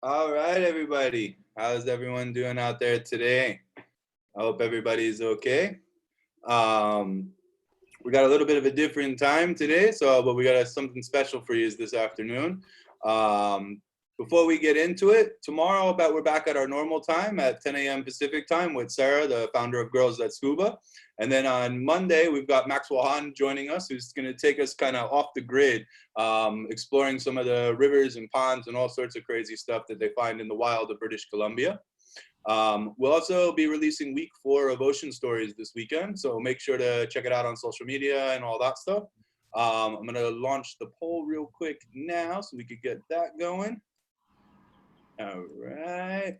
All right, everybody. How's everyone doing out there today? I hope everybody's okay. Um, we got a little bit of a different time today, but we got something special for you this afternoon. Um, Before we get into it, tomorrow we're back at our normal time at 10 a.m. Pacific time with Sarah, the founder of Girls That Scuba. And then on Monday, we've got Maxwell Hahn joining us, who's going to take us kind of off the grid, exploring some of the rivers and ponds and all sorts of crazy stuff that they find in the wild of British Columbia. We'll also be releasing week 4 of Ocean Stories this weekend, so make sure to check it out on social media and all that stuff. I'm going to launch the poll real quick now so we could get that going. All right.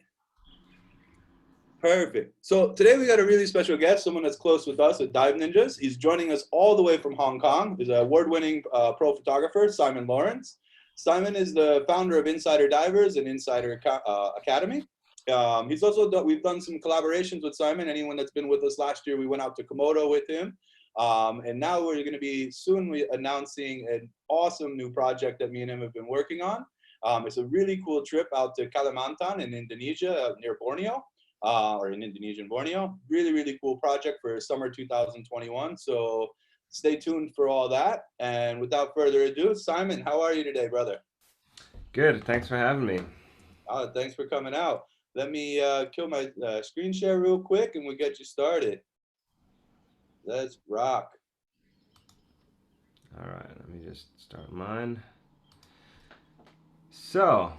Perfect. So today we got a really special guest, someone that's close with us at Dive Ninjas. He's joining us all the way from Hong Kong. He's an award-winning pro photographer, Simon Lorenz. Simon is the founder of Insider Divers and Insider Academy. He's also we've done some collaborations with Simon. Anyone that's been with us last year, we went out to Komodo with him. And now we're going to be soon announcing an awesome new project that me and him have been working on. It's a really cool trip out to Kalimantan in Indonesia, near Borneo. Or in Indonesian Borneo. Really, really cool project for summer 2021. So stay tuned for all that. And without further ado, Simon, how are you today, brother? Good. Thanks for having me. Thanks for coming out. Let me kill my screen share real quick and we'll get you started. Let's rock. All right, let me just start mine. So,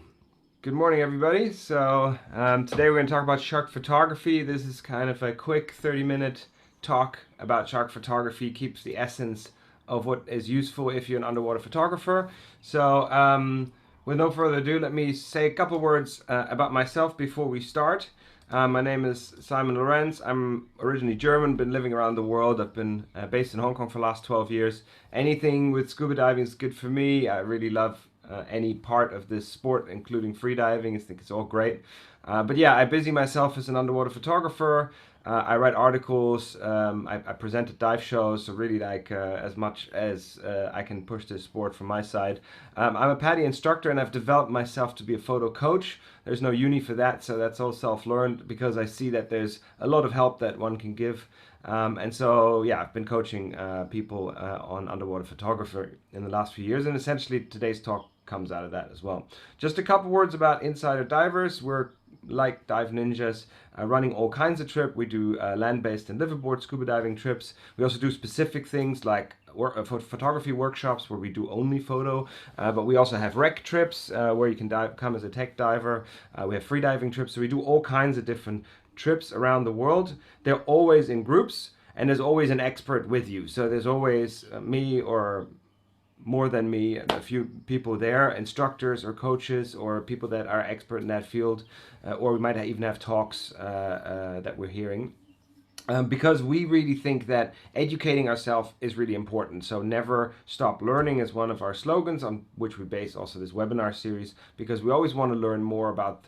good morning, everybody. So, today we're going to talk about shark photography. This is kind of a quick 30-minute talk about shark photography. Keeps the essence of what is useful if you're an underwater photographer. So, with no further ado, let me say a couple words about myself before we start. My name is Simon Lorenz. I'm originally German, been living around the world. I've been based in Hong Kong for the last 12 years. Anything with scuba diving is good for me. I really love any part of this sport, including free diving. I think it's all great. But yeah, I busy myself as an underwater photographer. I write articles. I present at dive shows. So really, like as much as I can push this sport from my side. I'm a PADI instructor, and I've developed myself to be a photo coach. There's no uni for that, so that's all self-learned because I see that there's a lot of help that one can give. And so, yeah, I've been coaching people on underwater photography in the last few years, and essentially today's talk comes out of that as well. Just a couple words about Insider Divers. We're like Dive Ninjas, running all kinds of trips. We do land-based and liveaboard scuba diving trips. We also do specific things like photography workshops where we do only photo, but we also have rec trips where you can come as a tech diver. We have free diving trips, so we do all kinds of different trips around the world. They're always in groups, and there's always an expert with you. So there's always me or more than me, a few people there, instructors or coaches or people that are expert in that field, or we might even have talks that we're hearing. Because we really think that educating ourselves is really important. So never stop learning is one of our slogans on which we base also this webinar series, because we always want to learn more about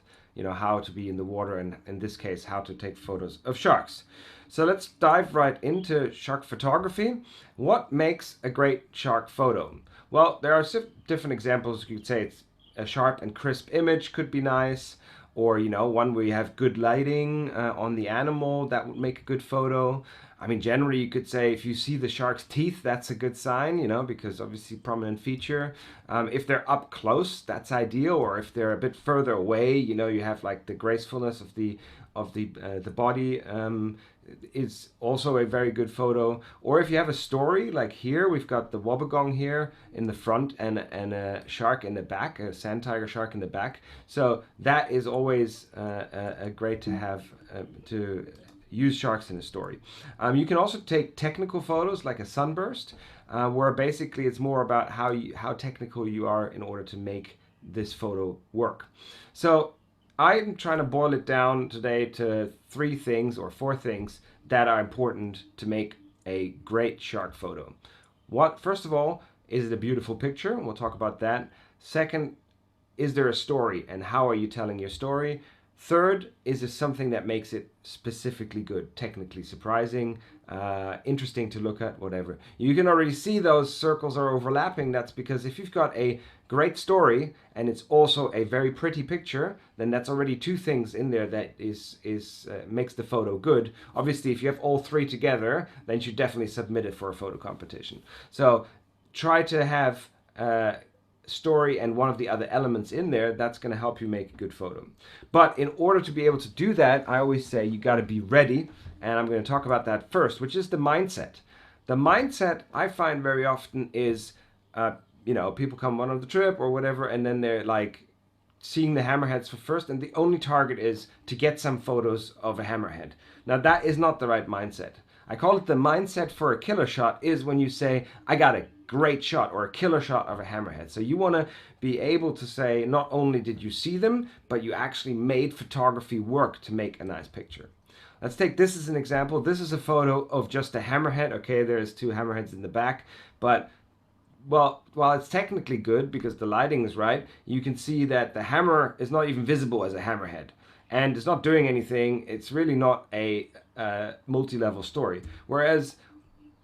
how to be in the water, and in this case how to take photos of sharks. So let's dive right into shark photography. What makes a great shark photo? Well, there are different examples. You could say it's a sharp and crisp image could be nice, or one where you have good lighting on the animal, that would make a good photo. I mean, generally you could say if you see the shark's teeth, that's a good sign, because obviously prominent feature. If they're up close, that's ideal, or if they're a bit further away, you have like the gracefulness of the body, is also a very good photo. Or if you have a story, like here we've got the wobbegong here in the front and a shark in the back, a sand tiger shark in the back. So that is always great to have to use sharks in a story. You can also take technical photos like a sunburst, where basically it's more about how technical you are in order to make this photo work. So I'm trying to boil it down today to 3 things or 4 things that are important to make a great shark photo. First of all, is it a beautiful picture? We'll talk about that. Second, is there a story, and how are you telling your story? Third is just something that makes it specifically good, technically surprising, interesting to look at, whatever. You can already see those circles are overlapping. That's because if you've got a great story and it's also a very pretty picture, then that's already two things in there that makes the photo good. Obviously, if you have all three together, then you should definitely submit it for a photo competition. So try to have story and one of the other elements in there. That's going to help you make a good photo. But in order to be able to do that, I always say you got to be ready, and I'm going to talk about that first, which is the mindset. The mindset I find very often is people come on the trip or whatever, and then they're like seeing the hammerheads for first, and the only target is to get some photos of a hammerhead. Now that is not the right mindset. I call it the mindset for a killer shot is when you say, I got a great shot or a killer shot of a hammerhead. So you want to be able to say, not only did you see them, but you actually made photography work to make a nice picture. Let's take this as an example. This is a photo of just a hammerhead. Okay, there's two hammerheads in the back, but well, while it's technically good because the lighting is right, you can see that the hammer is not even visible as a hammerhead. And it's not doing anything. It's really not a multi-level story. Whereas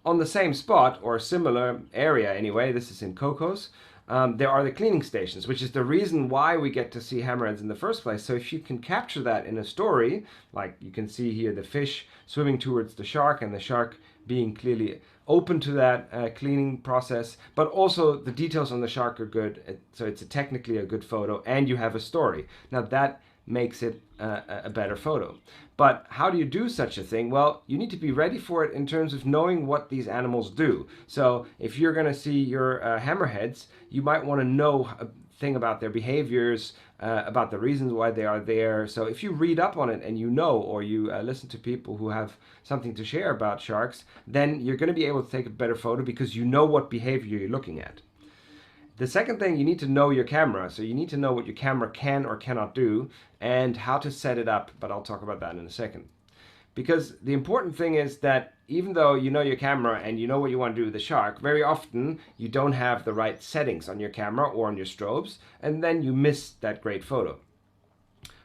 on the same spot or similar area anyway, this is in Cocos, there are the cleaning stations, which is the reason why we get to see hammerheads in the first place. So if you can capture that in a story, like you can see here the fish swimming towards the shark and the shark being clearly open to that cleaning process, but also the details on the shark are good, so it's technically a good photo, and you have a story. Now that makes it a better photo. But how do you do such a thing? Well, you need to be ready for it in terms of knowing what these animals do. So if you're going to see your hammerheads, you might want to know a thing about their behaviors, about the reasons why they are there. So if you read up on it and you know, or you listen to people who have something to share about sharks, then you're going to be able to take a better photo because you know what behavior you're looking at. The second thing, you need to know your camera. So you need to know what your camera can or cannot do and how to set it up, but I'll talk about that in a second. Because the important thing is that even though you know your camera and you know what you want to do with the shark, very often you don't have the right settings on your camera or on your strobes, and then you miss that great photo.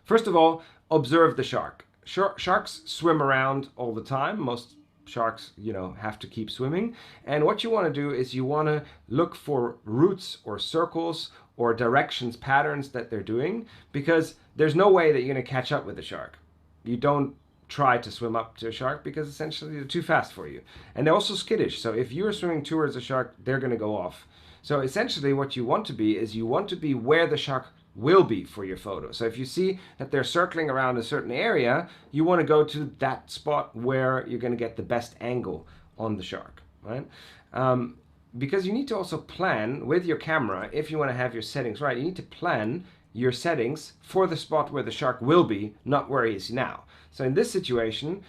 First of all, observe the shark. Sharks swim around all the time. Most sharks, have to keep swimming. And what you want to do is you want to look for roots or circles or directions, patterns that they're doing, because there's no way that you're going to catch up with the shark. You don't try to swim up to a shark because essentially they're too fast for you. And they're also skittish. So if you're swimming towards a shark, they're going to go off. So essentially what you want to be is you want to be where the shark will be for your photo. So if you see that they're circling around a certain area, you want to go to that spot where you're going to get the best angle on the shark, right? Because you need to also plan with your camera, if you want to have your settings right, you need to plan your settings for the spot where the shark will be, not where he is now. So in this situation,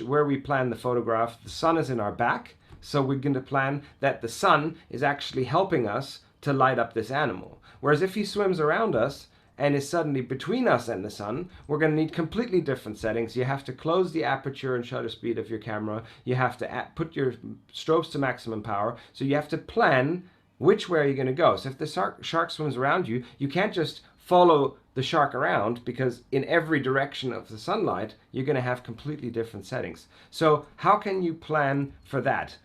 where we plan the photograph, the sun is in our back, so we're going to plan that the sun is actually helping us to light up this animal. Whereas if he swims around us and is suddenly between us and the sun, we're going to need completely different settings. You have to close the aperture and shutter speed of your camera. You have to put your strobes to maximum power. So you have to plan which way you're going to go. So if the shark swims around you, you can't just follow the shark around, because in every direction of the sunlight, you're going to have completely different settings. So how can you plan for that?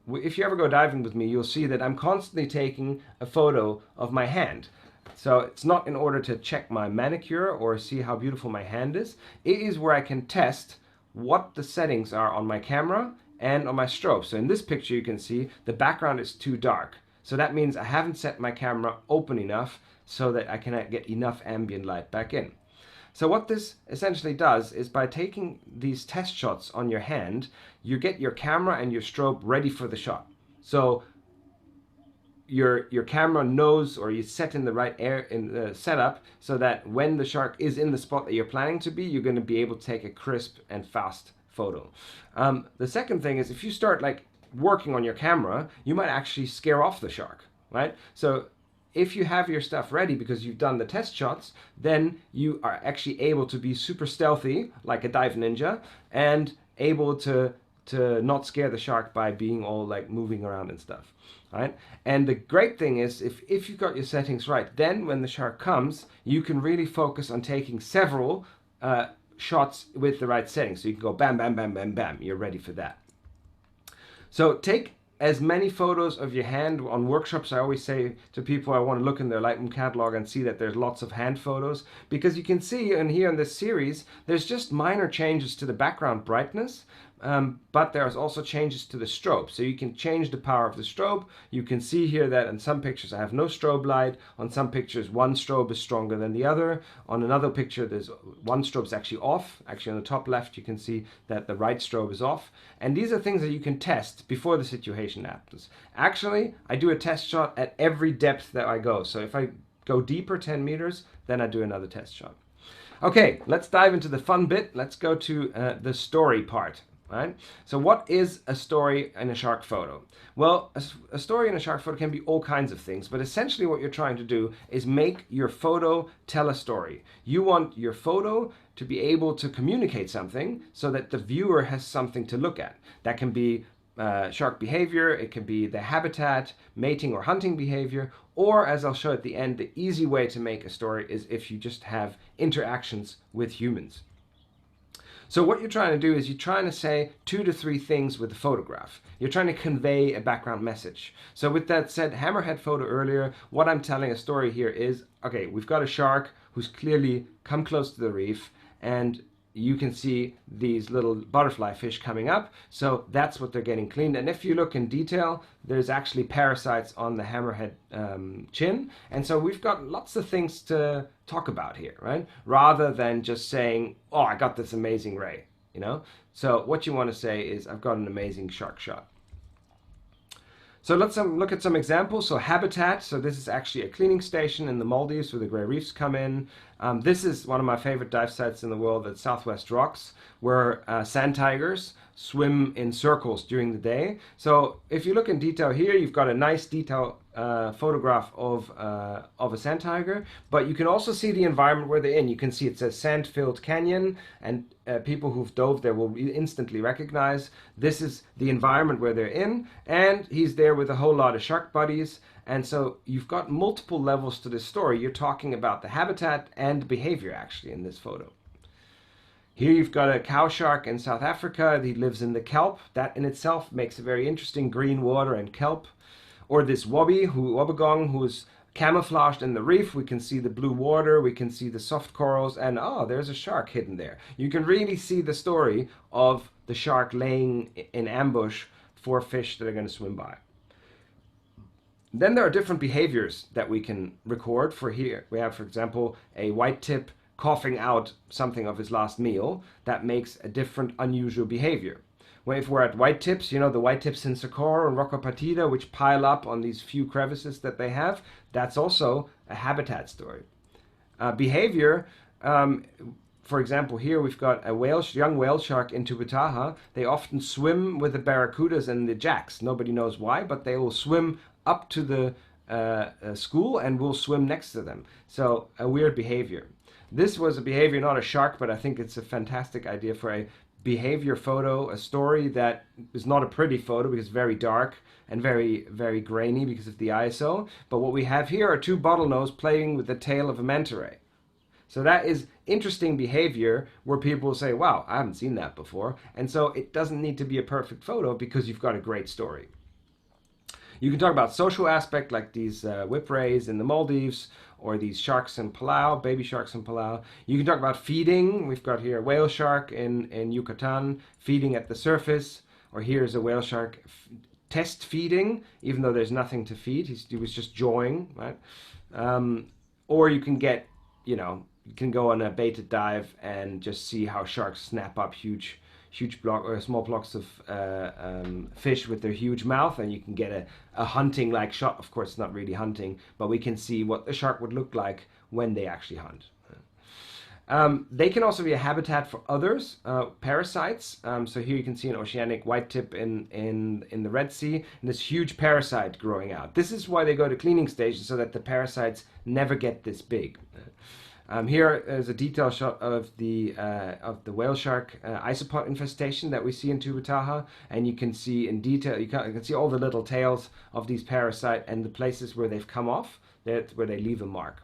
If you ever go diving with me, you'll see that I'm constantly taking a photo of my hand. So it's not in order to check my manicure or see how beautiful my hand is. It is where I can test what the settings are on my camera and on my strobe. So in this picture, you can see the background is too dark. So that means I haven't set my camera open enough so that I can get enough ambient light back in. So what this essentially does is, by taking these test shots on your hand, you get your camera and your strobe ready for the shot. So your camera knows, or you set in the right setup so that when the shark is in the spot that you're planning to be, you're going to be able to take a crisp and fast photo. The second thing is, if you start working on your camera, you might actually scare off the shark, right? So if you have your stuff ready because you've done the test shots, then you are actually able to be super stealthy, like a dive ninja, and able to not scare the shark by being all moving around and stuff, right? And the great thing is, if you've got your settings right, then when the shark comes, you can really focus on taking several shots with the right settings. So you can go bam, bam, bam, bam, bam. You're ready for that. So take as many photos of your hand. On workshops, I always say to people, I want to look in their Lightroom catalog and see that there's lots of hand photos, because you can see in here in this series, there's just minor changes to the background brightness, but there's also changes to the strobe. So you can change the power of the strobe. You can see here that in some pictures I have no strobe light. On some pictures, one strobe is stronger than the other. On another picture, there's one strobe is actually off. Actually, on the top left, you can see that the right strobe is off. And these are things that you can test before the situation happens. Actually, I do a test shot at every depth that I go. So if I go deeper 10 meters, then I do another test shot. Okay, let's dive into the fun bit. Let's go to the story part. Right? So what is a story in a shark photo? Well, a story in a shark photo can be all kinds of things, but essentially what you're trying to do is make your photo tell a story. You want your photo to be able to communicate something so that the viewer has something to look at. That can be shark behavior, it can be the habitat, mating or hunting behavior, or as I'll show at the end, the easy way to make a story is if you just have interactions with humans. So what you're trying to do is you're trying to say 2 to 3 things with the photograph. You're trying to convey a background message. So with that said, hammerhead photo earlier, what I'm telling a story here is, okay, we've got a shark who's clearly come close to the reef, and you can see these little butterfly fish coming up. So that's what they're getting cleaned. And if you look in detail, there's actually parasites on the hammerhead chin. And so we've got lots of things to talk about here, right? Rather than just saying, oh, I got this amazing ray, you know? So what you want to say is, I've got an amazing shark shot. So let's look at some examples. So habitat, so this is actually a cleaning station in the Maldives where the grey reefs come in. This is one of my favorite dive sites in the world at Southwest Rocks, where sand tigers swim in circles during the day. So if you look in detail here, you've got a nice detail photograph of a sand tiger, but you can also see the environment where they're in. You can see it says sand-filled canyon, and people who've dove there will instantly recognize this is the environment where they're in, and he's there with a whole lot of shark buddies. And so you've got multiple levels to this story. You're talking about the habitat and behavior actually in this photo. Here you've got a cow shark in South Africa. He lives in the kelp. That in itself makes a very interesting green water and kelp. Or this wobbegong, who's camouflaged in the reef. We can see the blue water, we can see the soft corals, and oh, there's a shark hidden there. You can really see the story of the shark laying in ambush for fish that are going to swim by. Then there are different behaviors that we can record for here. We have, for example, a white tip coughing out something of his last meal. That makes a different, unusual behavior. If we're at white tips, you know, the white tips in Socorro and Rocca Partida, which pile up on these few crevices that they have, that's also a habitat story. Behavior, for example, here we've got a young whale shark in Tubataha. They often swim with the barracudas and the jacks. Nobody knows why, but they will swim up to the school and will swim next to them. So a weird behavior. This was a behavior, not a shark, but I think it's a fantastic idea for a behavior photo, a story that is not a pretty photo because it's very dark and very, very grainy because of the ISO. But what we have here are 2 bottlenose playing with the tail of a manta ray. So that is interesting behavior where people will say, wow, I haven't seen that before. And so it doesn't need to be a perfect photo because you've got a great story. You can talk about social aspect like these whip rays in the Maldives, or these sharks in Palau, baby sharks in Palau. You can talk about feeding. We've got here a whale shark in Yucatan feeding at the surface, or here's a whale shark test feeding, even though there's nothing to feed. He was just jawing, right? Or you can get, you know, you can go on a baited dive and just see how sharks snap up huge small blocks of fish with their huge mouth, and you can get a hunting like shot. Of course, it's not really hunting, but we can see what the shark would look like when they actually hunt. They can also be a habitat for others, parasites. So here you can see an oceanic white tip in the Red Sea, and this huge parasite growing out. This is why they go to cleaning stations, so that the parasites never get this big. Here is a detail shot of the whale shark isopod infestation that we see in Tubataha, and you can see in detail, you can see all the little tails of these parasites and the places where they've come off, where they leave a mark.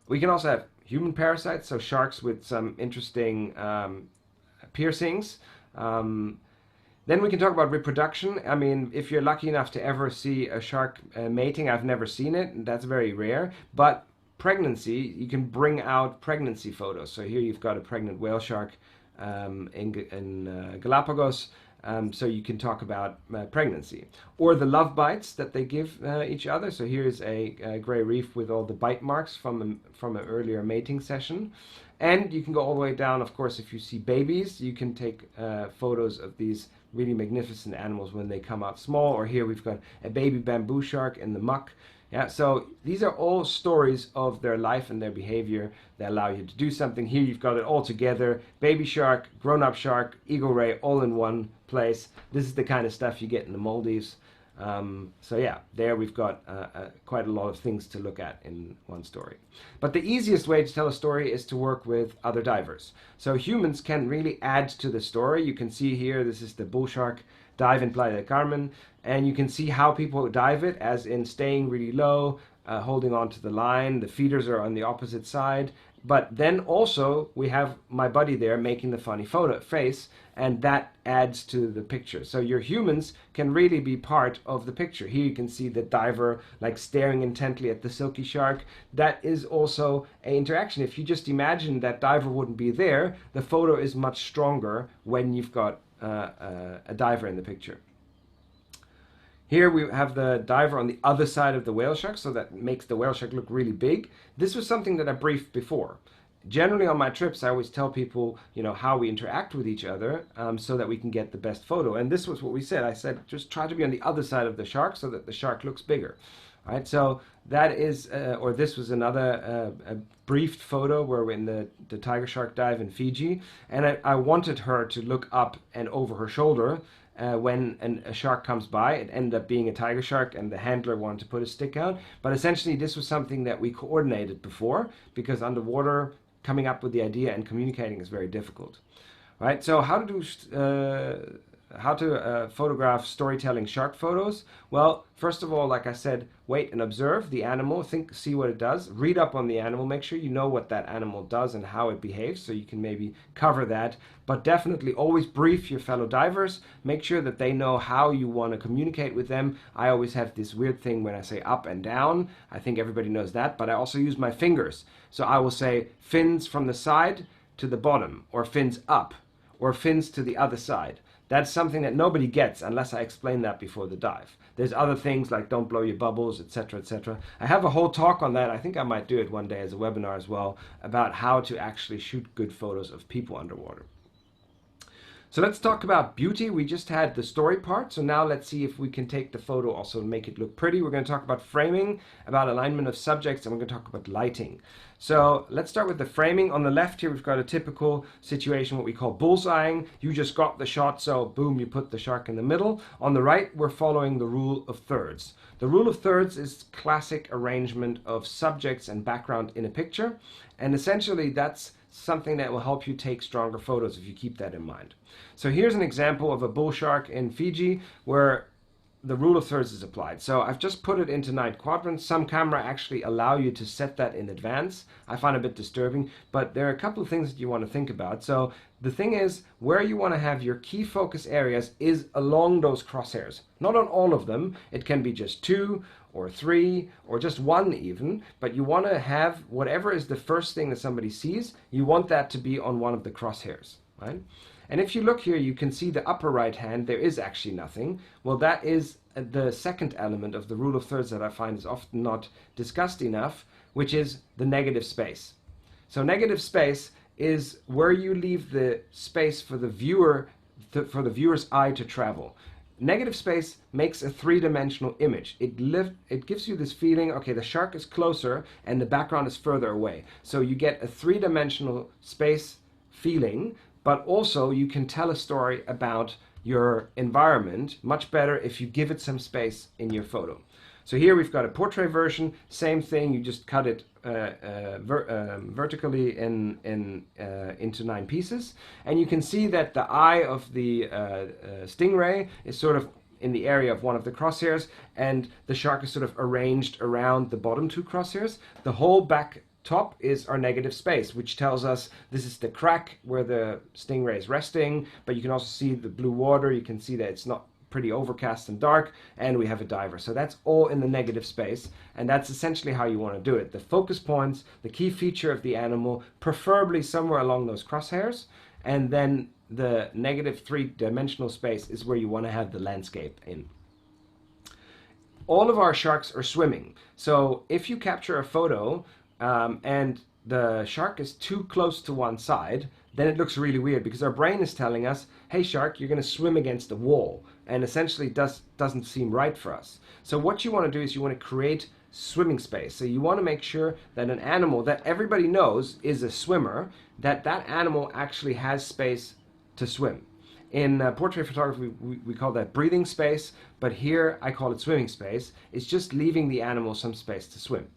We can also have human parasites, so sharks with some interesting piercings. Then we can talk about reproduction. I mean, if you're lucky enough to ever see a shark mating, I've never seen it, and that's very rare. But pregnancy, you can bring out pregnancy photos. So here you've got a pregnant whale shark in Galapagos. So you can talk about pregnancy. Or the love bites that they give each other. So here's a gray reef with all the bite marks from an earlier mating session. And you can go all the way down, of course, if you see babies, you can take photos of these really magnificent animals when they come out small. Or here we've got a baby bamboo shark in the muck. Yeah, so these are all stories of their life and their behavior that allow you to do something. Here you've got it all together. Baby shark, grown-up shark, eagle ray, all in one place. This is the kind of stuff you get in the Maldives. So yeah, there we've got quite a lot of things to look at in one story. But the easiest way to tell a story is to work with other divers. So humans can really add to the story. You can see here, this is the bull shark dive in Playa del Carmen, and you can see how people dive it, as in staying really low, holding on to the line. The feeders are on the opposite side. But then also we have my buddy there making the funny photo face, and that adds to the picture. So your humans can really be part of the picture. Here you can see the diver like staring intently at the silky shark. That is also an interaction. If you just imagine that diver wouldn't be there, the photo is much stronger when you've got a diver in the picture. Here we have the diver on the other side of the whale shark, so that makes the whale shark look really big. This was something that I briefed before. Generally on my trips, I always tell people, how we interact with each other so that we can get the best photo. And this was what we said. I said, just try to be on the other side of the shark so that the shark looks bigger. All right, so that is, or this was another a briefed photo where we're in the tiger shark dive in Fiji. And I wanted her to look up and over her shoulder when a shark comes by. It ended up being a tiger shark, and the handler wanted to put a stick out. But essentially, this was something that we coordinated before, because underwater, coming up with the idea and communicating is very difficult. Right? So how to photograph storytelling shark photos? Well, first of all, like I said, wait and observe the animal, see what it does, read up on the animal, make sure you know what that animal does and how it behaves, so you can maybe cover that. But definitely always brief your fellow divers, make sure that they know how you want to communicate with them. I always have this weird thing when I say up and down. I think everybody knows that, but I also use my fingers. So I will say fins from the side to the bottom, or fins up, or fins to the other side. That's something that nobody gets unless I explain that before the dive. There's other things like don't blow your bubbles, etc., etc. I have a whole talk on that. I think I might do it one day as a webinar as well, about how to actually shoot good photos of people underwater. So let's talk about beauty. We just had the story part, so now let's see if we can take the photo also and make it look pretty. We're going to talk about framing, about alignment of subjects, and we're going to talk about lighting. So let's start with the framing. On the left here, we've got a typical situation, what we call bullseyeing. You just got the shot, so boom, you put the shark in the middle. On the right, we're following the rule of thirds. The rule of thirds is classic arrangement of subjects and background in a picture, and essentially that's something that will help you take stronger photos if you keep that in mind. So here's an example of a bull shark in Fiji where the rule of thirds is applied. So I've just put it into 9 quadrants. Some camera actually allow you to set that in advance. I find it a bit disturbing, but there are a couple of things that you want to think about. So the thing is, where you want to have your key focus areas is along those crosshairs. Not on all of them. It can be just 2 or 3 or just 1 even, but you want to have whatever is the first thing that somebody sees, you want that to be on one of the crosshairs, right? And if you look here, you can see the upper right hand, there is actually nothing. Well, that is the second element of the rule of thirds that I find is often not discussed enough, which is the negative space. So negative space is where you leave the space for the viewer, for the viewer's eye to travel. Negative space makes a 3-dimensional image. It gives you this feeling, okay, the shark is closer and the background is further away. So you get a 3-dimensional space feeling, but also you can tell a story about your environment much better if you give it some space in your photo. So here we've got a portrait version, same thing, you just cut it vertically into 9 pieces, and you can see that the eye of the stingray is sort of in the area of one of the crosshairs, and the shark is sort of arranged around the bottom 2 crosshairs. The whole back top is our negative space, which tells us this is the crack where the stingray is resting, but you can also see the blue water. You can see that it's not pretty overcast and dark, and we have a diver. So that's all in the negative space, and that's essentially how you want to do it. The focus points, the key feature of the animal, preferably somewhere along those crosshairs, and then the negative three-dimensional space is where you want to have the landscape in. All of our sharks are swimming. So if you capture a photo and the shark is too close to one side, then it looks really weird because our brain is telling us, hey shark, you're going to swim against the wall, and essentially doesn't seem right for us. So what you want to do is you want to create swimming space. So you want to make sure that an animal that everybody knows is a swimmer, that animal actually has space to swim. In portrait photography, we call that breathing space, but here I call it swimming space. It's just leaving the animal some space to swim.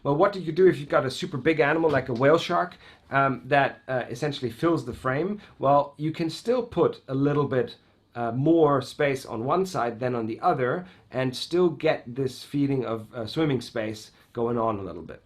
Well, what do you do if you've got a super big animal like a whale shark that essentially fills the frame? Well, you can still put a little bit more space on one side than on the other and still get this feeling of swimming space going on a little bit.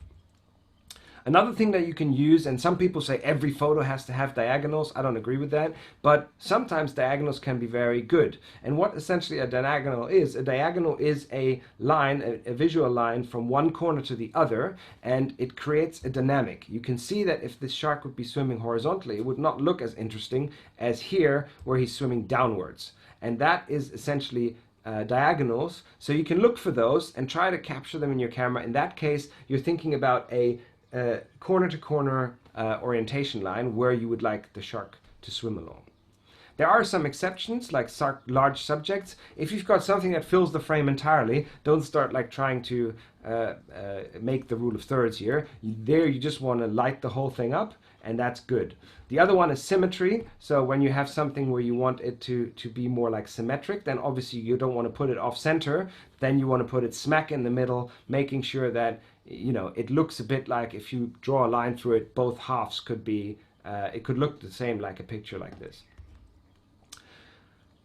Another thing that you can use, and some people say every photo has to have diagonals. I don't agree with that, but sometimes diagonals can be very good. And what essentially a diagonal is a line, a visual line from one corner to the other, and it creates a dynamic. You can see that if this shark would be swimming horizontally, it would not look as interesting as here where he's swimming downwards. And that is essentially diagonals. So you can look for those and try to capture them in your camera. In that case, you're thinking about a corner-to-corner orientation line where you would like the shark to swim along. There are some exceptions, like large subjects. If you've got something that fills the frame entirely, don't start like trying to make the rule of thirds here. There you just want to light the whole thing up, and that's good. The other one is symmetry. So when you have something where you want it to be more like symmetric, then obviously you don't want to put it off center. Then you want to put it smack in the middle, making sure that it looks a bit like if you draw a line through it, both halves could be, it could look the same like a picture like this.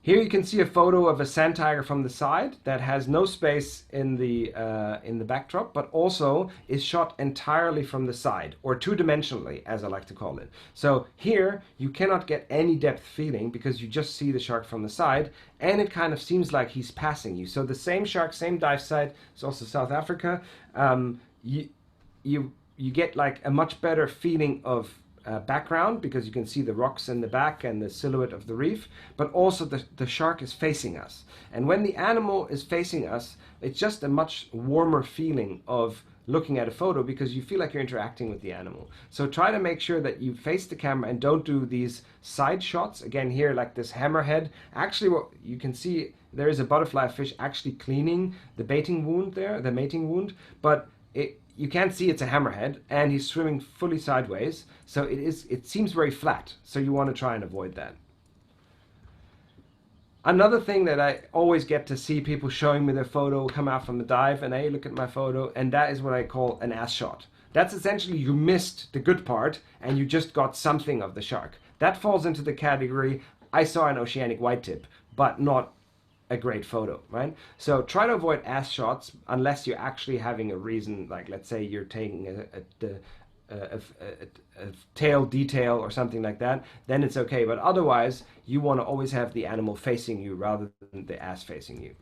Here you can see a photo of a sand tiger from the side that has no space in the backdrop, but also is shot entirely from the side, or two-dimensionally, as I like to call it. So here you cannot get any depth feeling because you just see the shark from the side, and it kind of seems like he's passing you. So the same shark, same dive site, it's also South Africa. You get like a much better feeling of background because you can see the rocks in the back and the silhouette of the reef, but also the shark is facing us. And when the animal is facing us, it's just a much warmer feeling of looking at a photo because you feel like you're interacting with the animal. So try to make sure that you face the camera and don't do these side shots. Again, here like this hammerhead. Actually, what you can see, there is a butterfly fish actually cleaning the baiting wound there, the mating wound, but you can't see it's a hammerhead, and he's swimming fully sideways, so it seems very flat, so you want to try and avoid that. Another thing that I always get to see people showing me their photo come out from the dive, and hey, look at my photo, and that is what I call an ass shot. That's essentially you missed the good part, and you just got something of the shark. That falls into the category, I saw an oceanic whitetip, but not a great photo, right? So try to avoid ass shots unless you're actually having a reason, like let's say you're taking a tail detail or something like that, then it's okay. But otherwise, you want to always have the animal facing you rather than the ass facing you.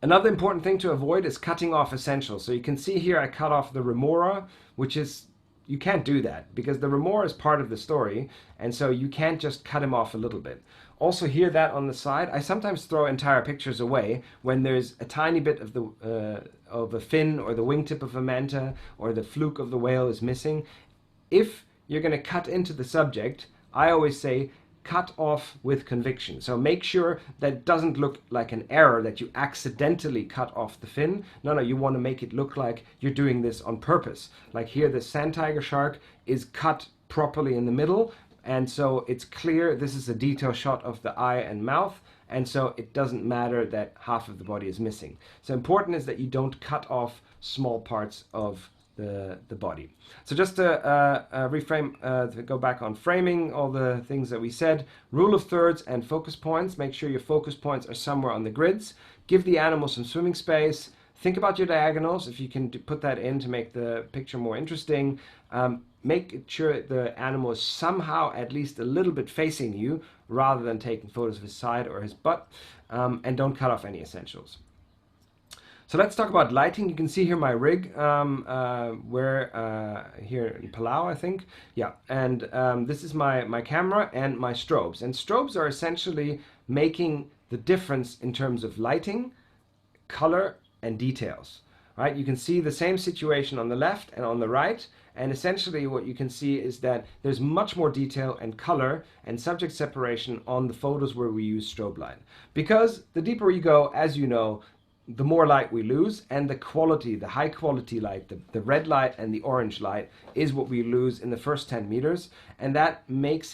Another important thing to avoid is cutting off essentials. So you can see here I cut off the remora, which is, you can't do that because the remora is part of the story, and so you can't just cut him off a little bit. Also here, that on the side, I sometimes throw entire pictures away when there's a tiny bit of a fin or the wingtip of a manta or the fluke of the whale is missing. If you're going to cut into the subject, I always say cut off with conviction. So make sure that it doesn't look like an error that you accidentally cut off the fin. No, you want to make it look like you're doing this on purpose. Like here, the sand tiger shark is cut properly in the middle, and so it's clear this is a detail shot of the eye and mouth, and so it doesn't matter that half of the body is missing. So important is that you don't cut off small parts of the body. So just to reframe, to go back on framing all the things that we said, rule of thirds and focus points. Make sure your focus points are somewhere on the grids. Give the animal some swimming space. think about your diagonals. If you can put that in to make the picture more interesting, make sure the animal is somehow at least a little bit facing you rather than taking photos of his side or his butt, and don't cut off any essentials. So let's talk about lighting. You can see here my rig, here in Palau, I think. Yeah, and this is my camera and my strobes. And strobes are essentially making the difference in terms of lighting, color, and details. Right? You can see the same situation on the left and on the right, and essentially what you can see is that there's much more detail and color and subject separation on the photos where we use strobe light. Because the deeper you go, as you know, the more light we lose, and the quality, the high quality light, the red light and the orange light is what we lose in the first 10 meters, and that makes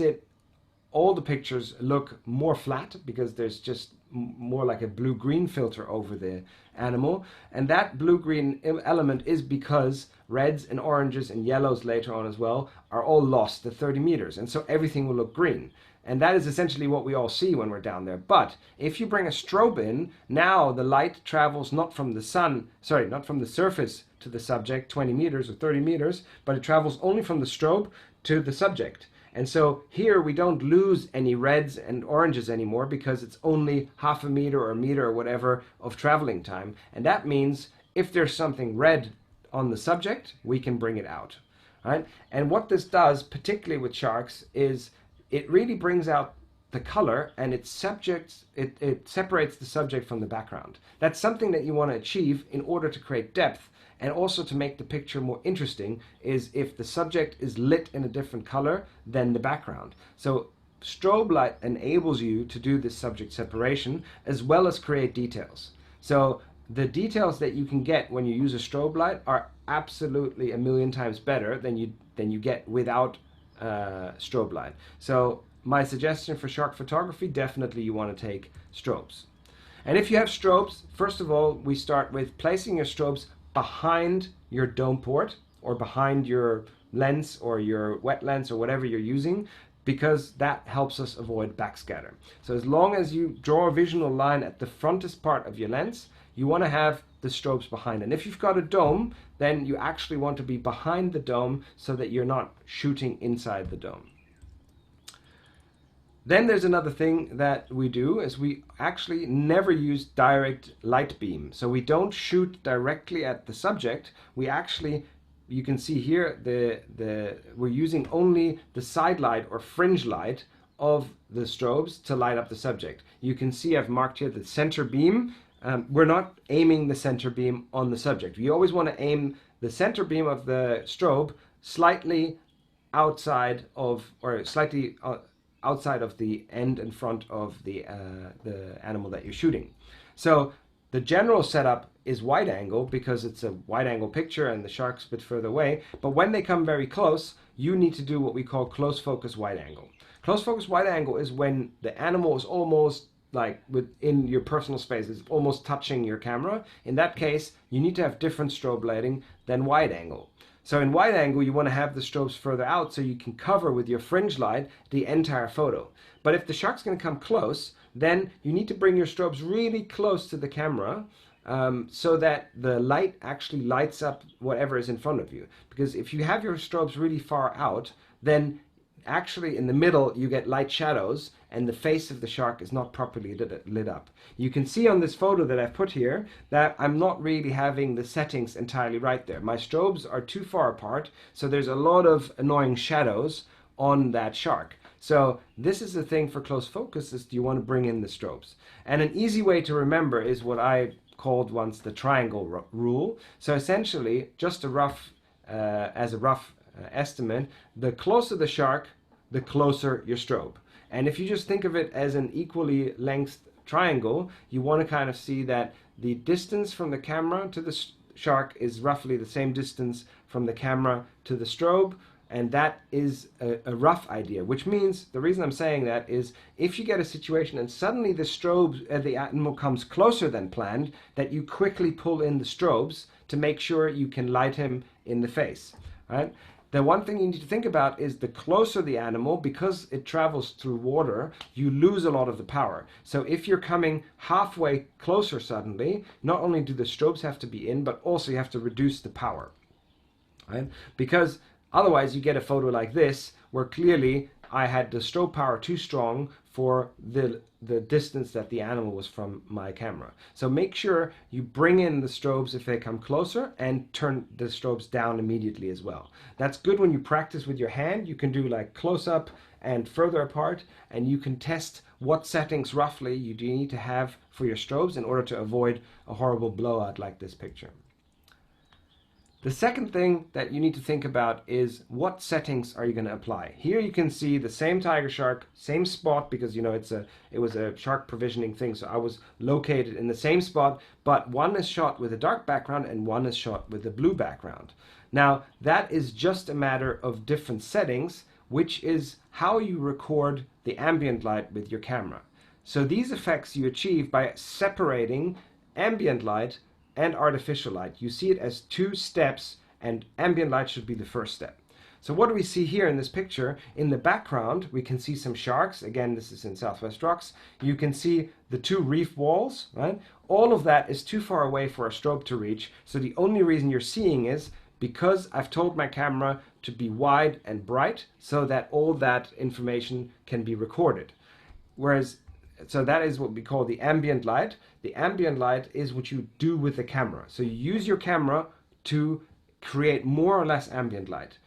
all the pictures look more flat because there's just more like a blue-green filter over the animal, and that blue-green element is because reds and oranges and yellows later on as well are all lost at 30 meters, and so everything will look green. And that is essentially what we all see when we're down there. But if you bring a strobe in, now the light travels not from the surface to the subject, 20 meters or 30 meters, but it travels only from the strobe to the subject. And so here we don't lose any reds and oranges anymore because it's only half a meter or a meter or whatever of traveling time. And that means if there's something red on the subject, we can bring it out. Right? And what this does, particularly with sharks, is it really brings out the color, and it separates the subject from the background. That's something that you want to achieve in order to create depth, and also to make the picture more interesting is if the subject is lit in a different color than the background. So strobe light enables you to do this subject separation as well as create details. So the details that you can get when you use a strobe light are absolutely a million times better than you get without strobe light. So my suggestion for shark photography, definitely you want to take strobes. And if you have strobes, first of all, we start with placing your strobes behind your dome port or behind your lens or your wet lens or whatever you're using, because that helps us avoid backscatter. So as long as you draw a visual line at the frontest part of your lens, you want to have the strobes behind. And if you've got a dome, then you actually want to be behind the dome so that you're not shooting inside the dome. Then there's another thing that we do is we actually never use direct light beam. So we don't shoot directly at the subject. We actually, you can see here, we're using only the side light or fringe light of the strobes to light up the subject. You can see I've marked here the center beam. We're not aiming the center beam on the subject. You always want to aim the center beam of the strobe slightly outside of, or slightly outside of the end and front of the animal that you're shooting. So the general setup is wide angle because it's a wide angle picture and the shark's a bit further away. But when they come very close, you need to do what we call close focus wide angle. Close focus wide angle is when the animal is almost like within your personal space, is almost touching your camera. In that case, you need to have different strobe lighting than wide angle. So in wide angle, you want to have the strobes further out so you can cover with your fringe light the entire photo. But if the shark's going to come close, then you need to bring your strobes really close to the camera so that the light actually lights up whatever is in front of you. Because if you have your strobes really far out, then actually in the middle you get light shadows and the face of the shark is not properly lit up. You can see on this photo that I've put here that I'm not really having the settings entirely right there. My strobes are too far apart, so there's a lot of annoying shadows on that shark. So this is the thing for close focus, is you want to bring in the strobes. And an easy way to remember is what I called once the triangle rule. So essentially, just a rough estimate, the closer the shark, the closer your strobe. And if you just think of it as an equally length triangle, you want to kind of see that the distance from the camera to the shark is roughly the same distance from the camera to the strobe, and that is a rough idea, which means, the reason I'm saying that is if you get a situation and suddenly the strobe, the animal comes closer than planned, that you quickly pull in the strobes to make sure you can light him in the face, right? the one thing you need to think about is the closer the animal, because it travels through water, you lose a lot of the power. So if you're coming halfway closer suddenly, not only do the strobes have to be in, but also you have to reduce the power, right? Because otherwise you get a photo like this, where clearly I had the strobe power too strong for the distance that the animal was from my camera. So make sure you bring in the strobes if they come closer, and turn the strobes down immediately as well. That's good when you practice with your hand. You can do like close up and further apart, and you can test what settings roughly you do need to have for your strobes in order to avoid a horrible blowout like this picture. The second thing that you need to think about is what settings are you going to apply. Here you can see the same tiger shark, same spot, because you know it was a shark provisioning thing, so I was located in the same spot, but one is shot with a dark background and one is shot with a blue background. Now that is just a matter of different settings, which is how you record the ambient light with your camera. So these effects you achieve by separating ambient light and artificial light. You see it as two steps, and ambient light should be the first step. So what do we see here in this picture? In the background we can see some sharks. Again, this is in Southwest Rocks. You can see the two reef walls, right? All of that is too far away for a strobe to reach, so the only reason you're seeing is because I've told my camera to be wide and bright so that all that information can be recorded. So that is what we call the ambient light. The ambient light is what you do with the camera. So you use your camera to create more or less ambient light,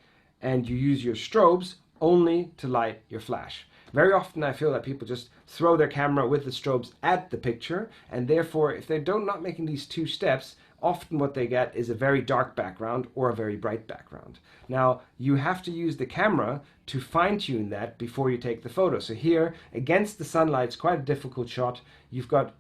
and you use your strobes only to light your flash. Very often I feel that people just throw their camera with the strobes at the picture, and therefore if they're not making these two steps, often what they get is a very dark background or a very bright background. Now you have to use the camera to fine-tune that before you take the photo. So here against the sunlight, it's quite a difficult shot. You've got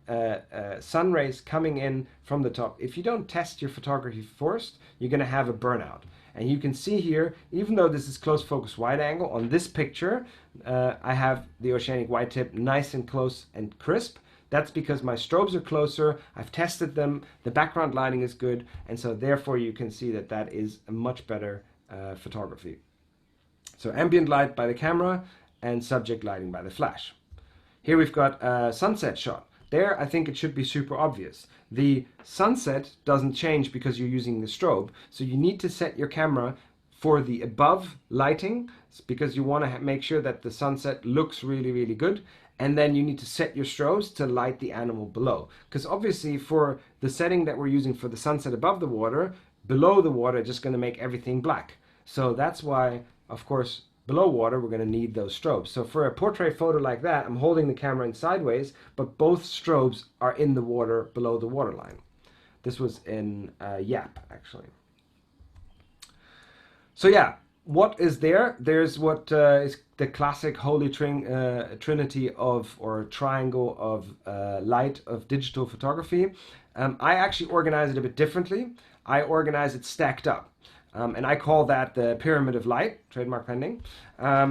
sun rays coming in from the top. If you don't test your photography first, you're going to have a burnout. And you can see here, even though this is close focus wide angle, on this picture I have the oceanic white tip nice and close and crisp. That's because my strobes are closer, I've tested them, the background lighting is good, and so therefore you can see that that is a much better photography. So ambient light by the camera and subject lighting by the flash. Here we've got a sunset shot. There I think it should be super obvious. The sunset doesn't change because you're using the strobe, so you need to set your camera for the above lighting because you want to make sure that the sunset looks really, really good. And then you need to set your strobes to light the animal below. Because obviously for the setting that we're using for the sunset above the water, below the water, it's just going to make everything black. So that's why, of course, below water, we're going to need those strobes. So for a portrait photo like that, I'm holding the camera in sideways, but both strobes are in the water below the waterline. This was in Yap, actually. So yeah, what is there? There's what is the classic holy trinity of, or triangle of light of digital photography. I actually organize it a bit differently. I organize it stacked up. And I call that the pyramid of light, trademark pending,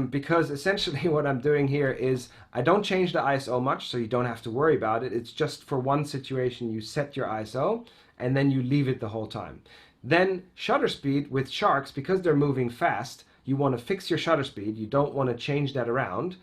because essentially what I'm doing here is I don't change the ISO much, so you don't have to worry about it. It's just for one situation you set your ISO and then you leave it the whole time. Then shutter speed with sharks, because they're moving fast, you want to fix your shutter speed. You don't want to change that around.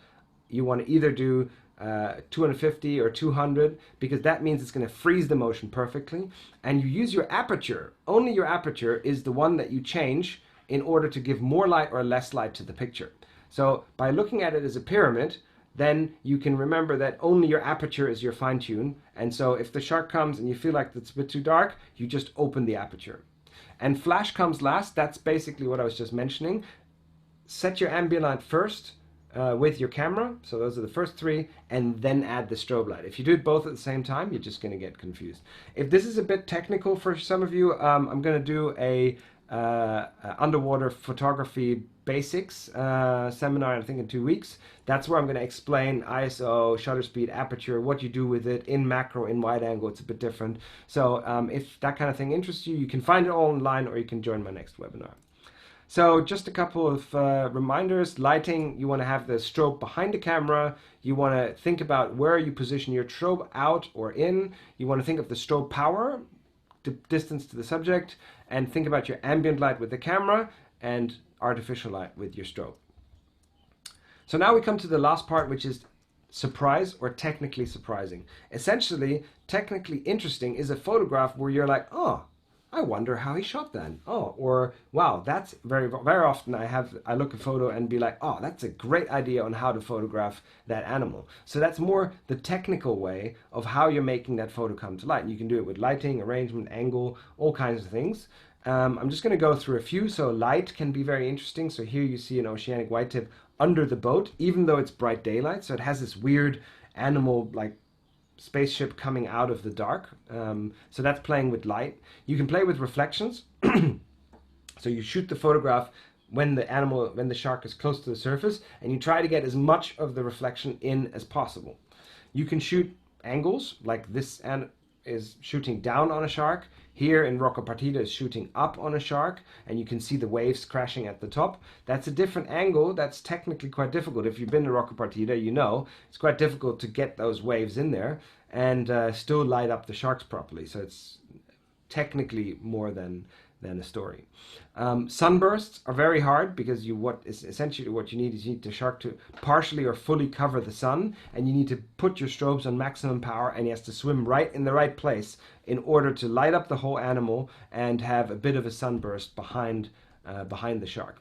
You want to either do 250 or 200, because that means it's going to freeze the motion perfectly. And you use your aperture. Only your aperture is the one that you change in order to give more light or less light to the picture. So by looking at it as a pyramid, then you can remember that only your aperture is your fine tune. And so if the shark comes and you feel like it's a bit too dark, you just open the aperture. And flash comes last. That's basically what I was just mentioning. Set your ambient light first with your camera. So those are the first three, and then add the strobe light. If you do it both at the same time, you're just going to get confused. If this is a bit technical for some of you, I'm going to do a underwater photography basics seminar, I think in 2 weeks. That's where I'm going to explain ISO, shutter speed, aperture, what you do with it in macro, in wide angle. It's a bit different. So if that kind of thing interests you, you can find it all online, or you can join my next webinar. So just a couple of reminders. Lighting, you want to have the strobe behind the camera. You want to think about where you position your strobe, out or in. You want to think of the strobe power, the distance to the subject, and think about your ambient light with the camera. and artificial light with your strobe. So now we come to the last part, which is surprise or technically surprising. Essentially, technically interesting is a photograph where you're like, oh, I wonder how he shot that. Oh, or wow, that's very often I look at a photo and be like, oh, that's a great idea on how to photograph that animal. So that's more the technical way of how you're making that photo come to light. And you can do it with lighting, arrangement, angle, all kinds of things. I'm just going to go through a few. So light can be very interesting. So here you see an oceanic whitetip under the boat, even though it's bright daylight. So it has this weird animal like spaceship coming out of the dark. So that's playing with light. You can play with reflections. So you shoot the photograph when the shark is close to the surface, and you try to get as much of the reflection in as possible. You can shoot angles, like this is shooting down on a shark. Here in Rocco Partida is shooting up on a shark, and you can see the waves crashing at the top. That's a different angle. That's technically quite difficult. If you've been to Rocco Partida, you know it's quite difficult to get those waves in there and still light up the sharks properly. So it's technically more than a story. Sunbursts are very hard because essentially what you need is the shark to partially or fully cover the sun, and you need to put your strobes on maximum power, and he has to swim right in the right place in order to light up the whole animal and have a bit of a sunburst behind the shark.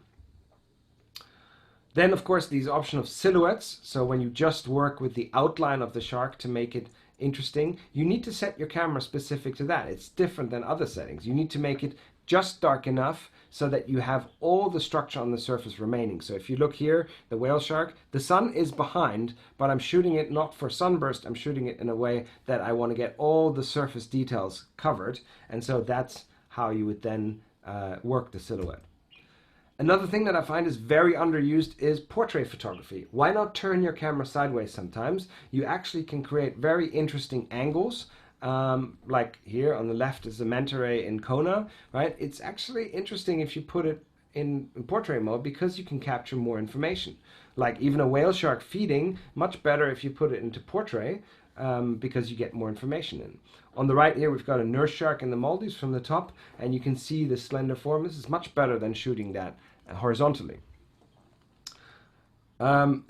Then, of course, these option of silhouettes. So when you just work with the outline of the shark to make it interesting, you need to set your camera specific to that. It's different than other settings. You need to make it just dark enough so that you have all the structure on the surface remaining. So if you look here, the whale shark, the sun is behind, but I'm shooting it not for sunburst, I'm shooting it in a way that I want to get all the surface details covered. And so that's how you would then work the silhouette. Another thing that I find is very underused is portrait photography. Why not turn your camera sideways sometimes? You actually can create very interesting angles. Like here on the left is the manta ray in Kona, right? It's actually interesting if you put it in portrait mode because you can capture more information. Like even a whale shark feeding, much better if you put it into portrait because you get more information in. On the right here, we've got a nurse shark in the Maldives from the top, and you can see the slender form. This is much better than shooting that horizontally.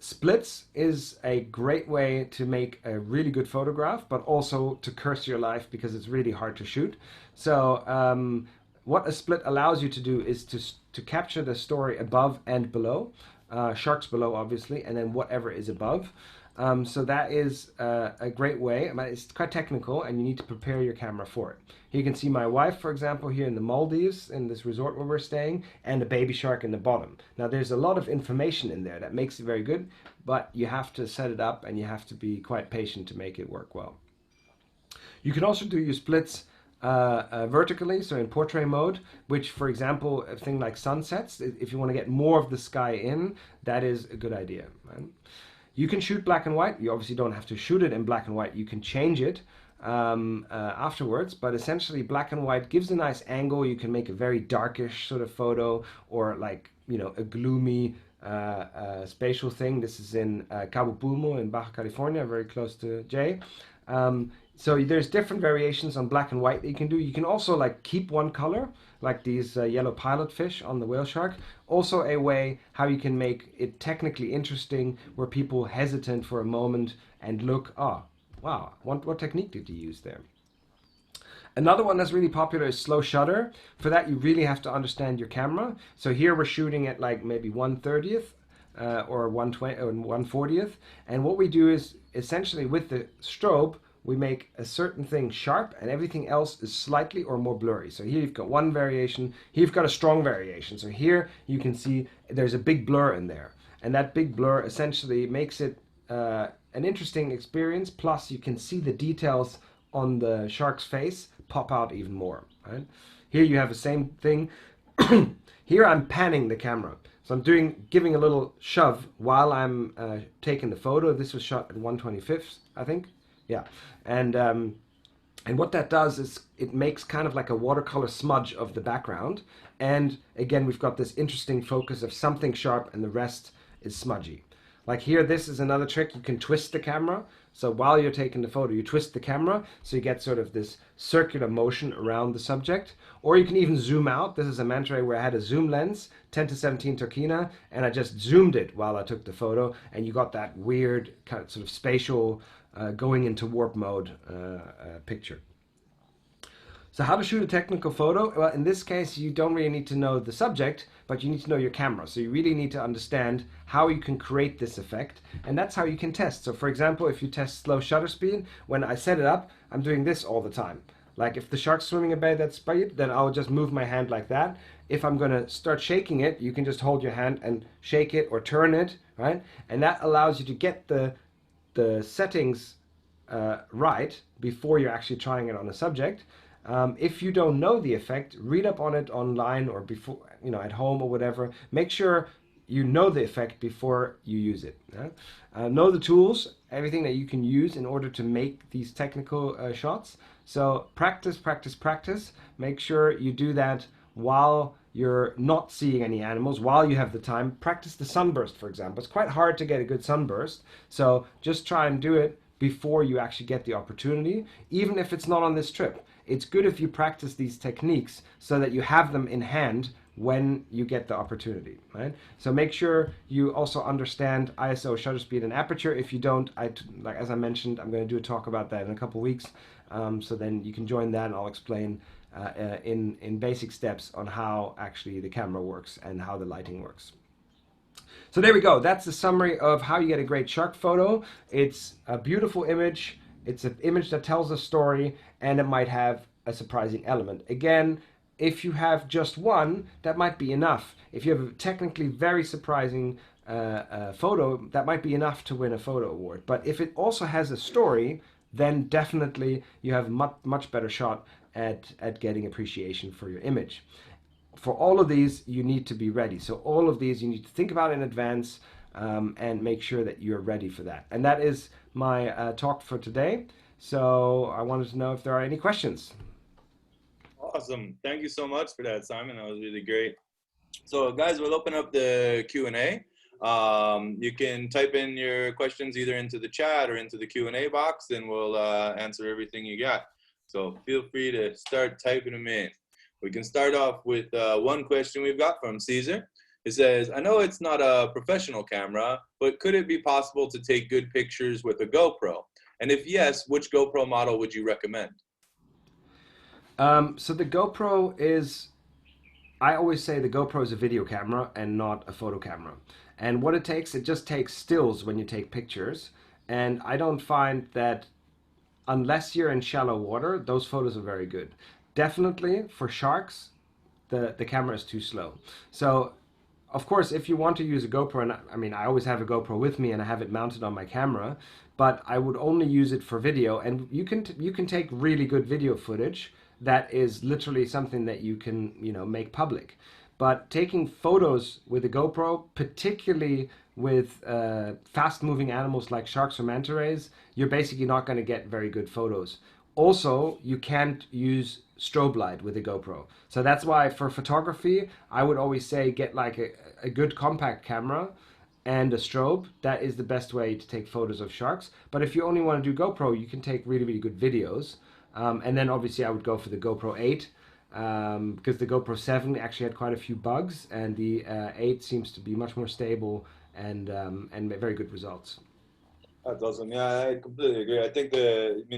Splits is a great way to make a really good photograph, but also to curse your life because it's really hard to shoot. So what a split allows you to do is to capture the story above and below, sharks below obviously, and then whatever is above. So that is a great way. I mean, it's quite technical and you need to prepare your camera for it. Here you can see my wife, for example, here in the Maldives, in this resort where we're staying, and a baby shark in the bottom. Now there's a lot of information in there that makes it very good, but you have to set it up and you have to be quite patient to make it work well. You can also do your splits vertically, so in portrait mode, which, for example, a thing like sunsets, if you want to get more of the sky in, that is a good idea, right? You can shoot black and white. You obviously don't have to shoot it in black and white. You can change it afterwards, but essentially black and white gives a nice angle. You can make a very darkish sort of photo, or like, you know, a gloomy spatial thing. This is in Cabo Pulmo in Baja California, very close to Jay. So there's different variations on black and white that you can do. You can also like keep one color, like these yellow pilot fish on the whale shark. Also a way how you can make it technically interesting, where people hesitant for a moment and look, oh, wow, what technique did you use there? Another one that's really popular is slow shutter. For that, you really have to understand your camera. So here we're shooting at like maybe 1/30th or 1/20 or 1/40th. And what we do is essentially with the strobe, we make a certain thing sharp and everything else is slightly or more blurry. So here you've got one variation, here you've got a strong variation. So here you can see there's a big blur in there. And that big blur essentially makes it an interesting experience. Plus you can see the details on the shark's face pop out even more, right? Here you have the same thing. Here I'm panning the camera. So I'm giving a little shove while I'm taking the photo. This was shot at 1/25th, I think. Yeah, and what that does is it makes kind of like a watercolor smudge of the background. And again, we've got this interesting focus of something sharp and the rest is smudgy. Like here, this is another trick. You can twist the camera. So while you're taking the photo, you twist the camera so you get sort of this circular motion around the subject. Or you can even zoom out. This is a manta ray where I had a zoom lens, 10-17 Tokina, and I just zoomed it while I took the photo, and you got that weird kind of sort of spatial going into warp mode picture. So how to shoot a technical photo? Well, in this case, you don't really need to know the subject, but you need to know your camera. So you really need to understand how you can create this effect, and that's how you can test. So for example, if you test slow shutter speed, when I set it up, I'm doing this all the time. Like if the shark's swimming a bay that's speed, then I'll just move my hand like that. If I'm gonna start shaking it, you can just hold your hand and shake it or turn it, right? And that allows you to get the settings right before you're actually trying it on a subject. If you don't know the effect, read up on it online or before, at home or whatever. Make sure you know the effect before you use it. Know the tools, everything that you can use in order to make these technical shots. So practice, practice, practice. Make sure you do that while you're not seeing any animals, while you have the time. Practice the sunburst, for example. It's quite hard to get a good sunburst, so just try and do it before you actually get the opportunity, even if it's not on this trip. It's good if you practice these techniques so that you have them in hand when you get the opportunity, right? So make sure you also understand ISO, shutter speed, and aperture. If you don't, like as I mentioned, I'm going to do a talk about that in a couple of weeks. So then you can join that, and I'll explain in basic steps on how actually the camera works and how the lighting works. So there we go. That's the summary of how you get a great shark photo. It's a beautiful image. It's an image that tells a story, and it might have a surprising element. Again, if you have just one, that might be enough. If you have a technically very surprising photo, that might be enough to win a photo award. But if it also has a story, then definitely you have a much better shot at getting appreciation for your image. For all of these, you need to be ready. So all of these you need to think about in advance and make sure that you're ready for that. And that is my talk for today. So I wanted to know if there are any questions. Awesome. Thank you so much for that, Simon. That was really great. So guys, we'll open up the Q&A. You can type in your questions either into the chat or into the Q&A box, and we'll answer everything you got. So feel free to start typing them in. We can start off with one question we've got from Caesar. It says, I know it's not a professional camera, but could it be possible to take good pictures with a GoPro? And if yes, which GoPro model would you recommend? So the GoPro is, I always say the GoPro is a video camera and not a photo camera. And what it just takes stills when you take pictures. And I don't find that unless you're in shallow water, those photos are very good. Definitely for sharks, the camera is too slow. So of course, if you want to use a GoPro, and I mean, I always have a GoPro with me and I have it mounted on my camera, but I would only use it for video. And you can take really good video footage that is literally something that you can, make public. But taking photos with a GoPro, particularly with fast-moving animals like sharks or manta rays, you're basically not going to get very good photos. Also, you can't use strobe light with a GoPro. So that's why for photography, I would always say get like a good compact camera and a strobe. That is the best way to take photos of sharks. But if you only want to do GoPro, you can take really, really good videos. And then obviously I would go for the GoPro 8 because the GoPro 7 actually had quite a few bugs, and the 8 seems to be much more stable and very good results. That's awesome. Yeah, I completely agree. I think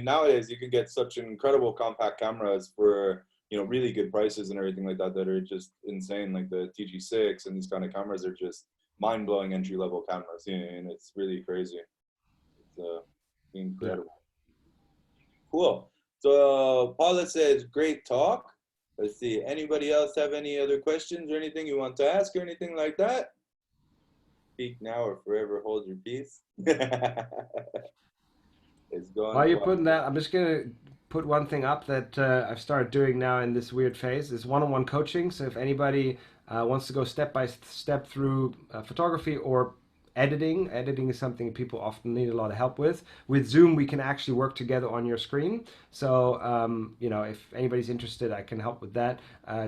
nowadays you can get such incredible compact cameras for, really good prices and everything like that are just insane. Like the TG6 and these kind of cameras are just mind-blowing entry-level cameras, and it's really crazy. It's incredible. Yeah. Cool. So Paula says, great talk. Let's see, anybody else have any other questions or anything you want to ask or anything like that? Speak now or forever hold your peace. It's going. While you're putting that, I'm just going to put one thing up that I've started doing now in this weird phase is one-on-one coaching. So if anybody wants to go step by step through photography or editing is something people often need a lot of help with. With Zoom, we can actually work together on your screen. So, if anybody's interested, I can help with that.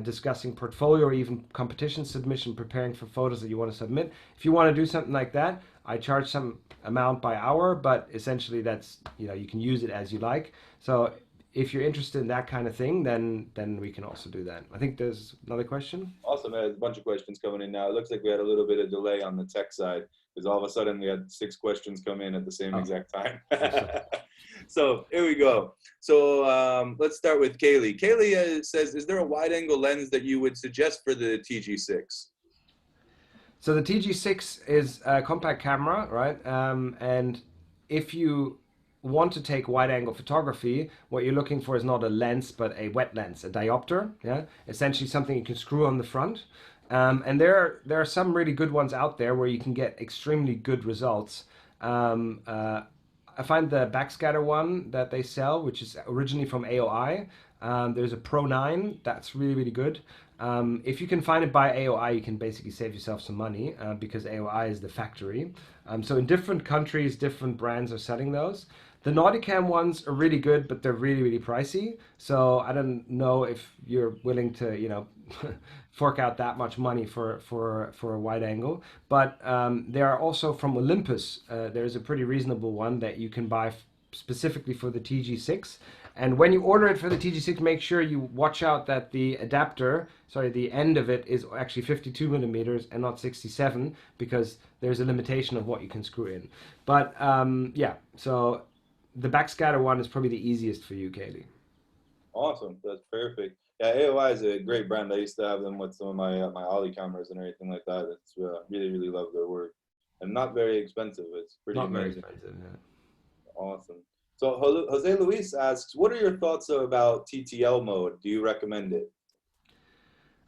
Discussing portfolio or even competition submission, preparing for photos that you want to submit. If you want to do something like that, I charge some amount by hour, but essentially that's, you can use it as you like. So if you're interested in that kind of thing, then we can also do that. I think there's another question. Awesome. There's a bunch of questions coming in now. It looks like we had a little bit of delay on the tech side because all of a sudden we had 6 questions come in at the same exact time. So here we go. So let's start with Kaylee. Kaylee says, is there a wide angle lens that you would suggest for the TG6? So the TG6 is a compact camera, right? And if you want to take wide angle photography, what you're looking for is not a lens, but a wet lens, a diopter, yeah? Essentially something you can screw on the front. And there are some really good ones out there where you can get extremely good results. I find the backscatter one that they sell, which is originally from AOI. There's a Pro 9 that's really, really good. If you can find it by AOI, you can basically save yourself some money because AOI is the factory. So in different countries, different brands are selling those. The Nauticam ones are really good, but they're really, really pricey. So I don't know if you're willing to, fork out that much money for a wide angle. But there are also from Olympus, there's a pretty reasonable one that you can buy specifically for the TG6. And when you order it for the TG6, make sure you watch out that the adapter, the end of it is actually 52 millimeters and not 67, because there's a limitation of what you can screw in. But yeah, so the backscatter one is probably the easiest for you, Kaylee. Awesome, that's perfect. Yeah, AOI is a great brand. I used to have them with some of my Ollie cameras and everything like that. It's really, really love their work, and not very expensive. It's pretty amazing. Very expensive, yeah. Awesome. So Jose Luis asks, what are your thoughts about TTL mode? Do you recommend it?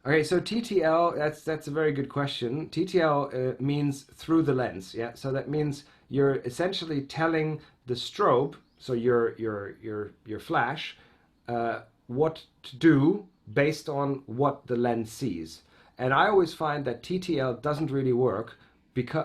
Okay, so TTL, that's a very good question. TTL means through the lens, yeah. So that means you're essentially telling the strobe, so your flash, what to do based on what the lens sees. And I always find that TTL doesn't really work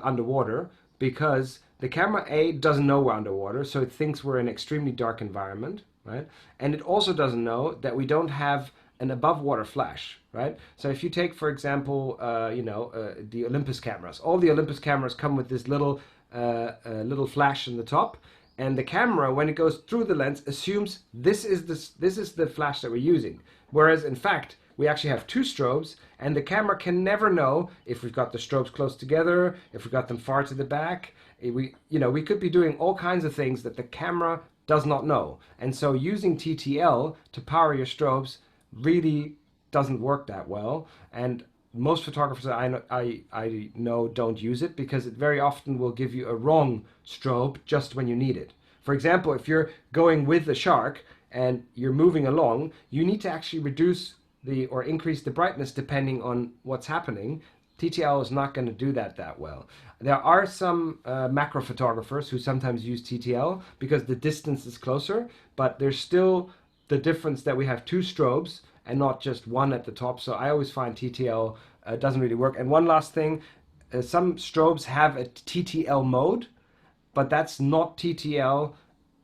underwater, because the camera A doesn't know we're underwater, so it thinks we're in an extremely dark environment, right? And it also doesn't know that we don't have an above water flash, right? So if you take, for example, the Olympus cameras, all the Olympus cameras come with this little flash in the top, and the camera, when it goes through the lens, assumes this is the flash that we're using. Whereas in fact, we actually have 2 strobes, and the camera can never know if we've got the strobes close together, if we've got them far to the back. We could be doing all kinds of things that the camera does not know. And so using TTL to power your strobes really doesn't work that well. And most photographers that I know don't use it, because it very often will give you a wrong strobe just when you need it. For example, if you're going with the shark and you're moving along, you need to actually reduce or increase the brightness depending on what's happening. TTL is not going to do that well. There are some macro photographers who sometimes use TTL because the distance is closer, but there's still the difference that we have 2 strobes and not just one at the top. So I always find TTL doesn't really work. And one last thing, some strobes have a TTL mode, but that's not TTL.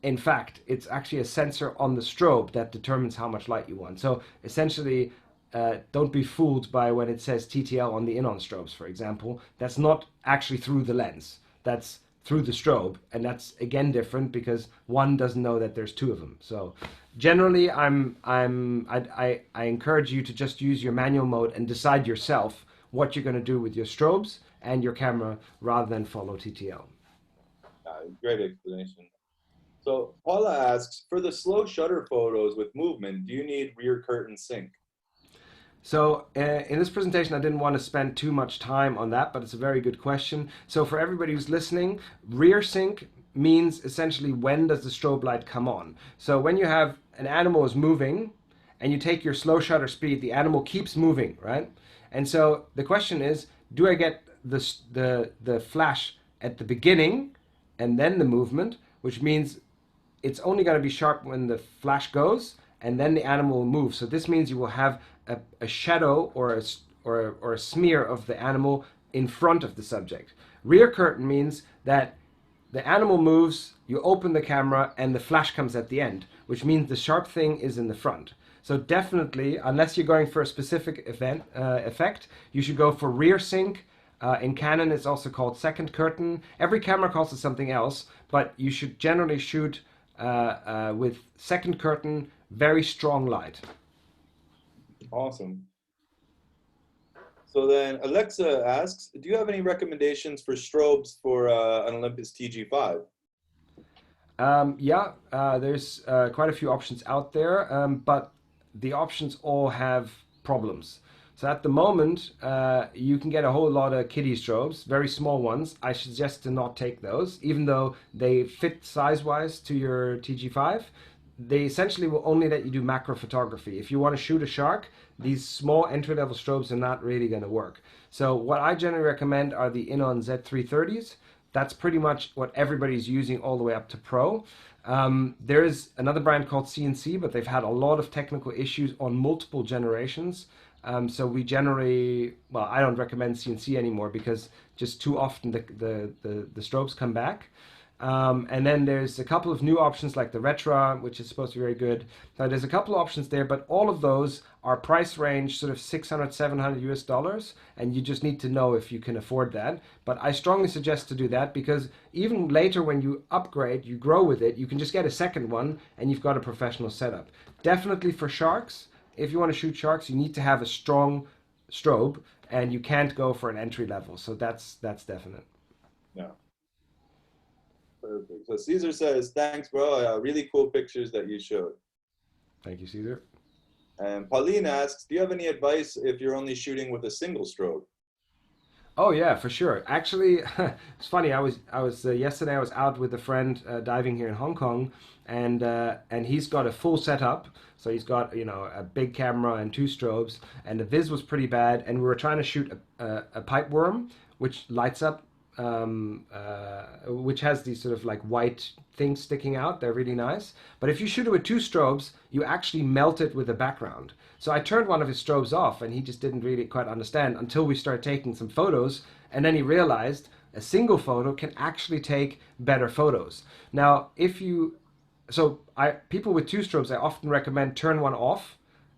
In fact, it's actually a sensor on the strobe that determines how much light you want. So essentially, don't be fooled by when it says TTL on the in-on strobes, for example. That's not actually through the lens. That's through the strobe, and that's again different because one doesn't know that there's 2 of them. So generally, I encourage you to just use your manual mode and decide yourself what you're going to do with your strobes and your camera rather than follow TTL. Great explanation. So Paula asks, for the slow shutter photos with movement, do you need rear curtain sync? So in this presentation, I didn't want to spend too much time on that, but it's a very good question. So for everybody who's listening, rear sync means essentially when does the strobe light come on. So when you have an animal is moving and you take your slow shutter speed, the animal keeps moving, right? And so the question is, do I get the flash at the beginning and then the movement, which means it's only going to be sharp when the flash goes and then the animal will move. So this means you will have a shadow or a smear of the animal in front of the subject. Rear curtain means that the animal moves, you open the camera, and the flash comes at the end, which means the sharp thing is in the front. So definitely, unless you're going for a specific effect, you should go for rear sync In Canon, it's also called second curtain. Every camera calls it something else, but you should generally shoot with second curtain, very strong light. Awesome. So then Alexa asks, do you have any recommendations for strobes for an Olympus TG5? Yeah, there's quite a few options out there, but the options all have problems. So at the moment, you can get a whole lot of kiddie strobes, very small ones. I suggest to not take those, even though they fit size-wise to your TG5. They essentially will only let you do macro photography. If you want to shoot a shark, these small entry-level strobes are not really going to work. So what I generally recommend are the Inon Z330s. That's pretty much what everybody's using all the way up to Pro. There is another brand called CNC, but they've had a lot of technical issues on multiple generations. So we generally, well, I don't recommend CNC anymore because just too often the strobes come back. And then there's a couple of new options like the Retra, which is supposed to be very good. So there's a couple of options there, but all of those are price range sort of 600, 700 US dollars, and you just need to know if you can afford that. But I strongly suggest to do that because even later when you upgrade, you grow with it, you can just get a second one and you've got a professional setup. Definitely for sharks, if you want to shoot sharks, you need to have a strong strobe and you can't go for an entry level. So that's definite. Yeah. Perfect. So Caesar says, thanks, bro. Really cool pictures that you showed. Thank you, Caesar. And Pauline asks, do you have any advice if you're only shooting with a single strobe? Oh yeah, for sure. Actually, it's funny. I was yesterday. I was out with a friend diving here in Hong Kong, and he's got a full setup. So he's got a big camera and two strobes, and the viz was pretty bad. And we were trying to shoot a pipe worm, which lights up, which has these sort of like white things sticking out. They're really nice. But if you shoot it with two strobes, you actually melt it with the background. So I turned one of his strobes off and he just didn't really quite understand until we started taking some photos. And then he realized a single photo can actually take better photos. Now, people with two strobes, I often recommend turn one off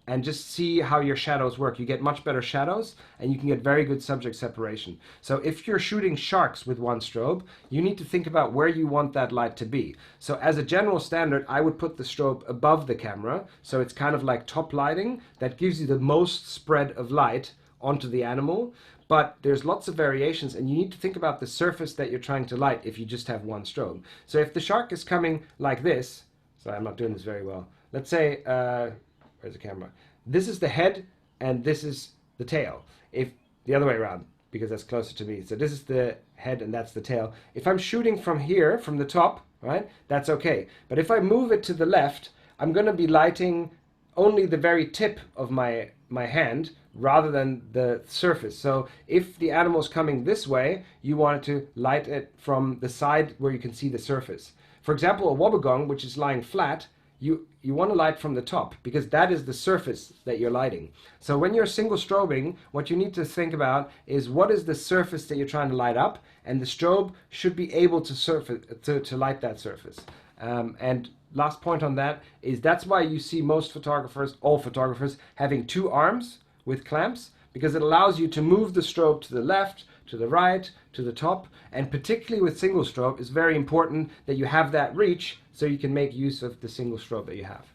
and just see how your shadows work. You get much better shadows and you can get very good subject separation. So if you're shooting sharks with one strobe, you need to think about where you want that light to be. So as a general standard, I would put the strobe above the camera. So it's kind of like top lighting that gives you the most spread of light onto the animal. But there's lots of variations and you need to think about the surface that you're trying to light if you just have one strobe. So if the shark is coming like this, sorry, I'm not doing this very well. Let's say, where's the camera? This is the head and this is the tail. If the other way around, because that's closer to me. So this is the head and that's the tail. If I'm shooting from here, from the top, right, that's okay. But if I move it to the left, I'm going to be lighting only the very tip of my hand rather than the surface. So if the animal's coming this way, you want to light it from the side where you can see the surface. For example, a wobbegong, which is lying flat, you want to light from the top because that is the surface that you're lighting. So when you're single strobing, what you need to think about is what is the surface that you're trying to light up, and the strobe should be able to light that surface. And last point on that is that's why you see most photographers, all photographers, having two arms with clamps, because it allows you to move the strobe to the left, to the right, to the top, and particularly with single strobe, it's very important that you have that reach so you can make use of the single strobe that you have.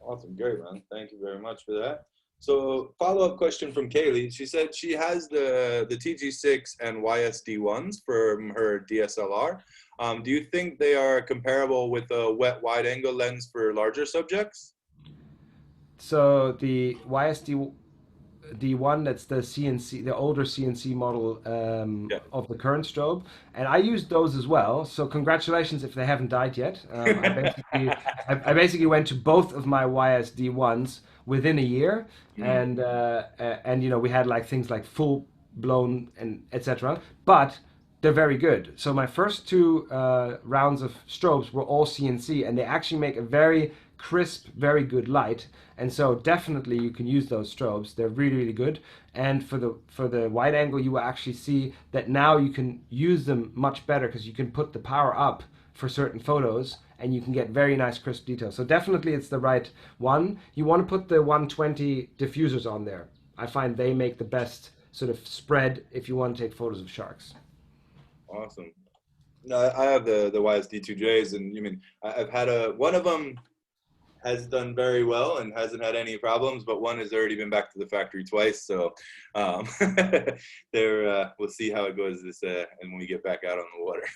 Awesome, great, man. Thank you very much for that. So follow-up question from Kaylee. She said she has the TG6 and YSD1s from her DSLR. Do you think they are comparable with a wet wide-angle lens for larger subjects? So the YSD, the one that's the CNC, the older CNC model of the current strobe, and I used those as well. So congratulations if they haven't died yet. I basically went to both of my YSD ones within a year, and we had like things like full blown and etc. But they're very good. So my first two rounds of strobes were all CNC, and they actually make a very crisp, very good light. And so definitely you can use those strobes. They're really, really good. And for the wide angle, you will actually see that now you can use them much better because you can put the power up for certain photos and you can get very nice crisp details. So definitely it's the right one. You want to put the 120 diffusers on there. I find they make the best sort of spread if you want to take photos of sharks. Awesome. No, I have the YSD2Js, and you mean I've had one of them has done very well and hasn't had any problems, but one has already been back to the factory twice. So we'll see how it goes and when we get back out on the water.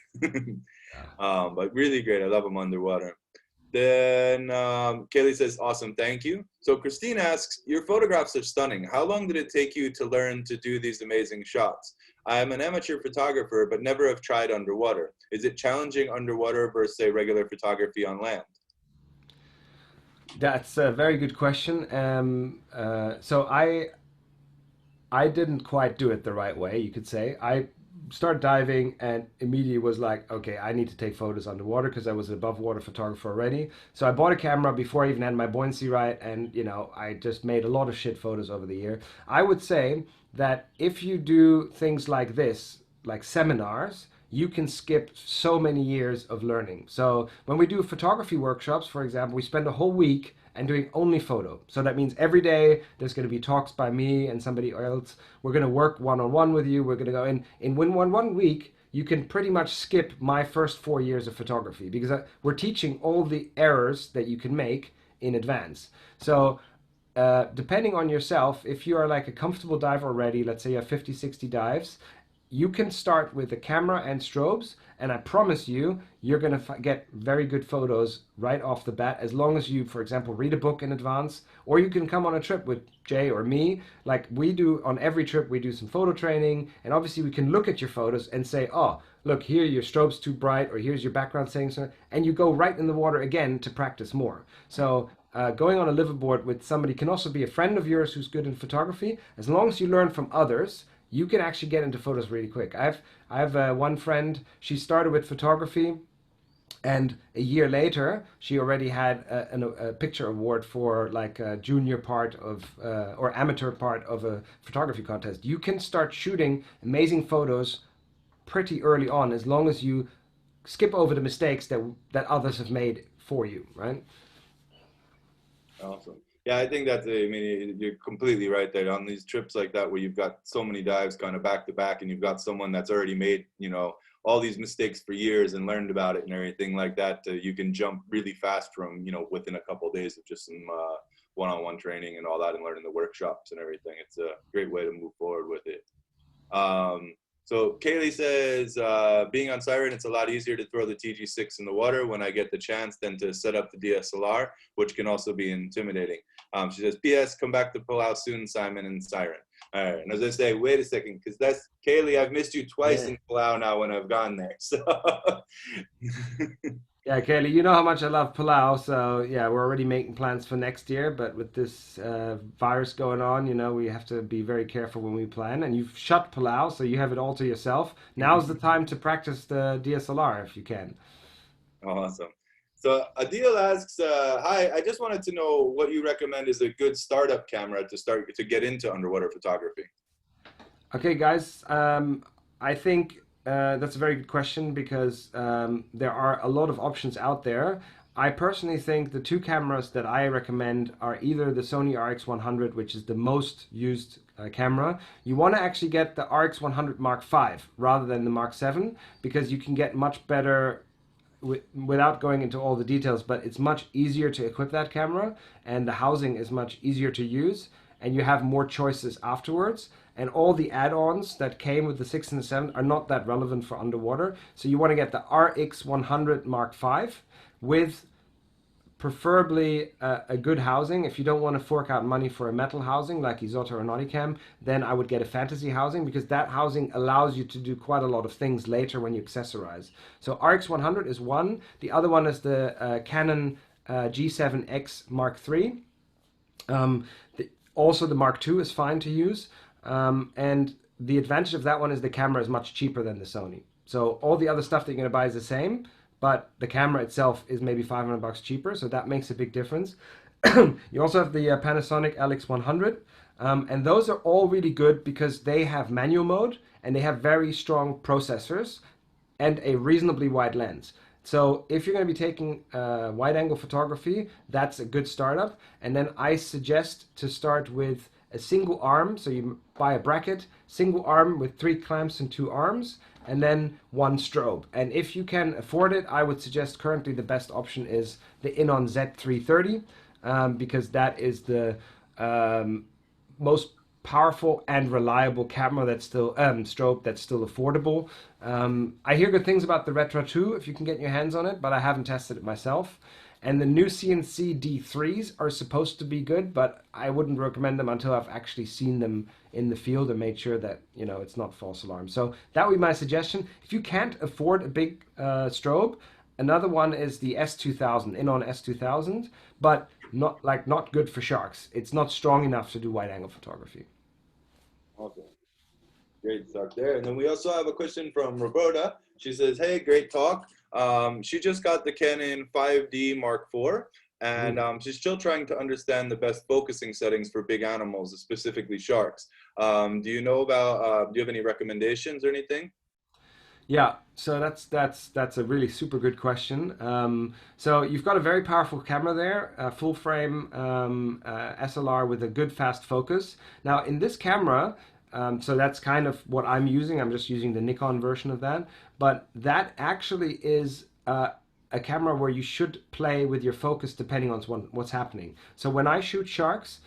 But really great. I love them underwater. Then Kaylee says, awesome, thank you. So Christine asks, your photographs are stunning. How long did it take you to learn to do these amazing shots? I am an amateur photographer, but never have tried underwater. Is it challenging underwater versus, say, regular photography on land? That's a very good question. So I didn't quite do it the right way, you could say. I started diving and immediately was like, okay, I need to take photos underwater because I was an above water photographer already. So I bought a camera before I even had my buoyancy right, and I just made a lot of shit photos over the year. I would say that if you do things like this, like seminars, you can skip so many years of learning. So when we do photography workshops, for example, we spend a whole week and doing only photo. So that means every day there's going to be talks by me and somebody else. We're going to work one-on-one with you. We're going to go in one week. You can pretty much skip my first 4 years of photography because we're teaching all the errors that you can make in advance. So depending on yourself, if you are like a comfortable diver already, let's say you have 50, 60 dives, you can start with the camera and strobes, and I promise you, you're going to get very good photos right off the bat, as long as you, for example, read a book in advance, or you can come on a trip with Jay or me. Like we do on every trip, we do some photo training, and obviously we can look at your photos and say, oh, look, here your strobe's too bright, or here's your background saying something, and you go right in the water again to practice more. So going on a liveaboard with somebody can also be a friend of yours who's good in photography. As long as you learn from others, you can actually get into photos really quick. I have one friend, she started with photography, and a year later, she already had a picture award for like a junior part of, or amateur part of a photography contest. You can start shooting amazing photos pretty early on, as long as you skip over the mistakes that others have made for you, right? Awesome. Yeah, I think you're completely right there. On these trips like that, where you've got so many dives kind of back to back, and you've got someone that's already made, all these mistakes for years and learned about it and everything like that, you can jump really fast from, within a couple of days of just some one-on-one training and all that, and learning the workshops and everything. It's a great way to move forward with it. So Kaylee says, being on Siren, it's a lot easier to throw the TG6 in the water when I get the chance than to set up the DSLR, which can also be intimidating. She says, P.S. come back to Palau soon, Simon and Siren. All right. And as I say, wait a second, because that's, Kaylee, I've missed you twice in Palau now when I've gone there. So Yeah, Kaylee, you know how much I love Palau, so yeah, we're already making plans for next year, but with this virus going on, we have to be very careful when we plan, and you've shut Palau, so you have it all to yourself. Now's the time to practice the DSLR if you can. Awesome. So Adil asks, hi, I just wanted to know what you recommend is a good startup camera to get into underwater photography. Okay, guys, I think that's a very good question because there are a lot of options out there. I personally think the two cameras that I recommend are either the Sony RX100, which is the most used camera. You want to actually get the RX100 Mark V rather than the Mark VII, because you can get much better, without going into all the details, but it's much easier to equip that camera, and the housing is much easier to use, and you have more choices afterwards. And all the add-ons that came with the 6 and the 7 are not that relevant for underwater. So you want to get the RX100 Mark V with preferably a good housing. If you don't want to fork out money for a metal housing like Isotta or Nauticam, then I would get a fantasy housing, because that housing allows you to do quite a lot of things later when you accessorize. So RX100 is one. The other one is the Canon G7X Mark III. Also the Mark II is fine to use. And the advantage of that one is the camera is much cheaper than the Sony. So all the other stuff that you're going to buy is the same, but the camera itself is maybe $500 cheaper, so that makes a big difference. You also have the Panasonic LX100, and those are all really good because they have manual mode and they have very strong processors and a reasonably wide lens. So if you're going to be taking wide angle photography, that's a good startup. And then I suggest to start with a single arm. So you buy a bracket, single arm with 3 clamps and 2 arms, and then 1 strobe. And if you can afford it, I would suggest currently the best option is the Inon Z330, because that is the most powerful and reliable camera that's still strobe that's still affordable. I hear good things about the Retro 2 if you can get your hands on it, but I haven't tested it myself. And the new CNC D3s are supposed to be good, but I wouldn't recommend them until I've actually seen them in the field and made sure that, you know, it's not false alarm. So that would be my suggestion. If you can't afford a big strobe, another one is the S2000, Inon S2000, but not good for sharks. It's not strong enough to do wide angle photography. Okay. Great stuff there. And then we also have a question from Roberta. She says, hey, great talk. She just got the Canon 5D Mark IV, and she's still trying to understand the best focusing settings for big animals, specifically sharks. Do you know about, do you have any recommendations or anything? Yeah, so that's a really super good question. So you've got a very powerful camera there, a full frame SLR with a good fast focus. Now in this camera, so that's kind of what I'm using. I'm just using the Nikon version of that. But that actually is a camera where you should play with your focus depending on what's happening. So when I shoot sharks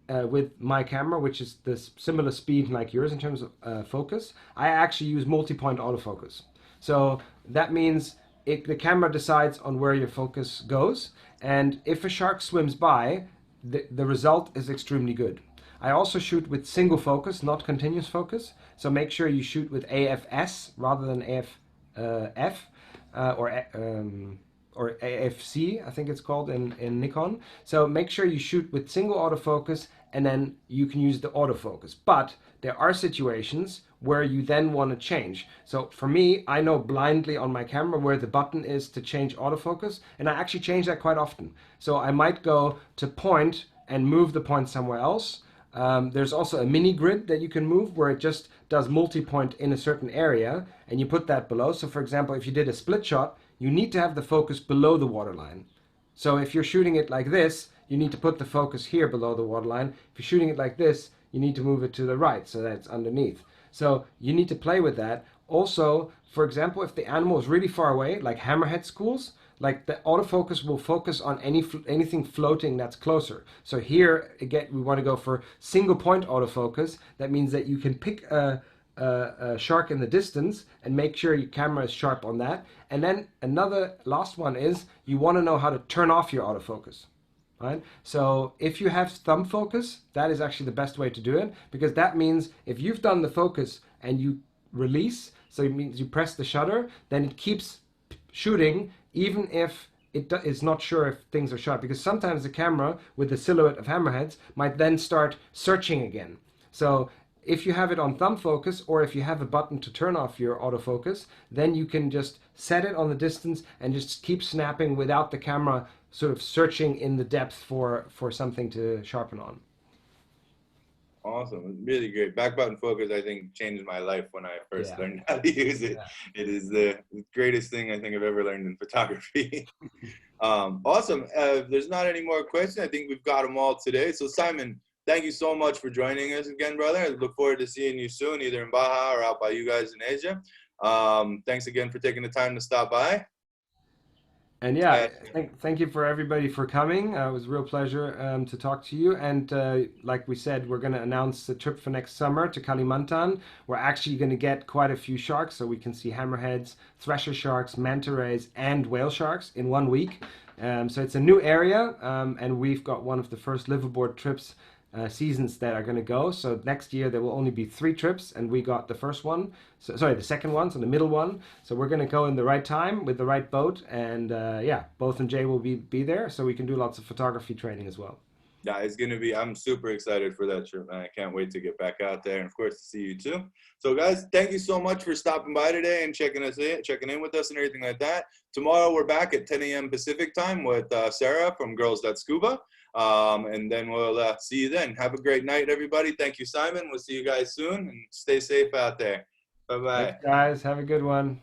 with my camera, which is the similar speed like yours in terms of focus, I actually use multi-point autofocus. So that means the camera decides on where your focus goes. And if a shark swims by, the result is extremely good. I also shoot with single focus, not continuous focus. So make sure you shoot with AFS rather than AFF or AFC, I think it's called in Nikon. So make sure you shoot with single autofocus, and then you can use the autofocus. But there are situations where you then want to change. So for me, I know blindly on my camera where the button is to change autofocus, and I actually change that quite often. So I might go to point and move the point somewhere else. There's also a mini grid that you can move where it just does multi-point in a certain area, and you put that below. So for example, if you did a split shot, you need to have the focus below the waterline. So if you're shooting it like this, you need to put the focus here below the waterline. If you're shooting it like this, you need to move it to the right so that it's underneath. So you need to play with that. Also, for example, if the animal is really far away, like hammerhead schools, like the autofocus will focus on anything floating that's closer. So here, again, we want to go for single point autofocus. That means that you can pick a shark in the distance and make sure your camera is sharp on that. And then another last one is you want to know how to turn off your autofocus. Right? So if you have thumb focus, that is actually the best way to do it, because that means if you've done the focus and you release, so it means you press the shutter, then it keeps shooting even if it is not sure if things are sharp, because sometimes the camera with the silhouette of hammerheads might then start searching again. So if you have it on thumb focus, or if you have a button to turn off your autofocus, then you can just set it on the distance and just keep snapping without the camera sort of searching in the depth for something to sharpen on. Awesome. Really great. Back button focus, I think, changed my life when I first learned how to use it. Yeah. It is the greatest thing I think I've ever learned in photography. Awesome. If there's not any more questions, I think we've got them all today. So Simon, thank you so much for joining us again, brother. I look forward to seeing you soon, either in Baja or out by you guys in Asia. Thanks again for taking the time to stop by. And yeah, thank you for everybody for coming. It was a real pleasure to talk to you. And like we said, we're going to announce the trip for next summer to Kalimantan. We're actually going to get quite a few sharks, so we can see hammerheads, thresher sharks, manta rays, and whale sharks in 1 week. So it's a new area, and we've got one of the first liveaboard trips seasons that are going to go. So next year there will only be 3 trips, and we got the first one, so sorry, the second one, so the middle one. So we're going to go in the right time with the right boat, and yeah, both and Jay will be there, so we can do lots of photography training as well. Yeah, it's going to be, I'm super excited for that trip, man. I can't wait to get back out there, and of course to see you too. So guys, thank you so much for stopping by today and checking in with us and everything like that. Tomorrow we're back at 10 a.m. Pacific time with Sarah from Girls That Scuba. And then we'll see you then. Have a great night, everybody. Thank you, Simon. We'll see you guys soon, and stay safe out there. Bye-bye. Thanks, guys. Have a good one.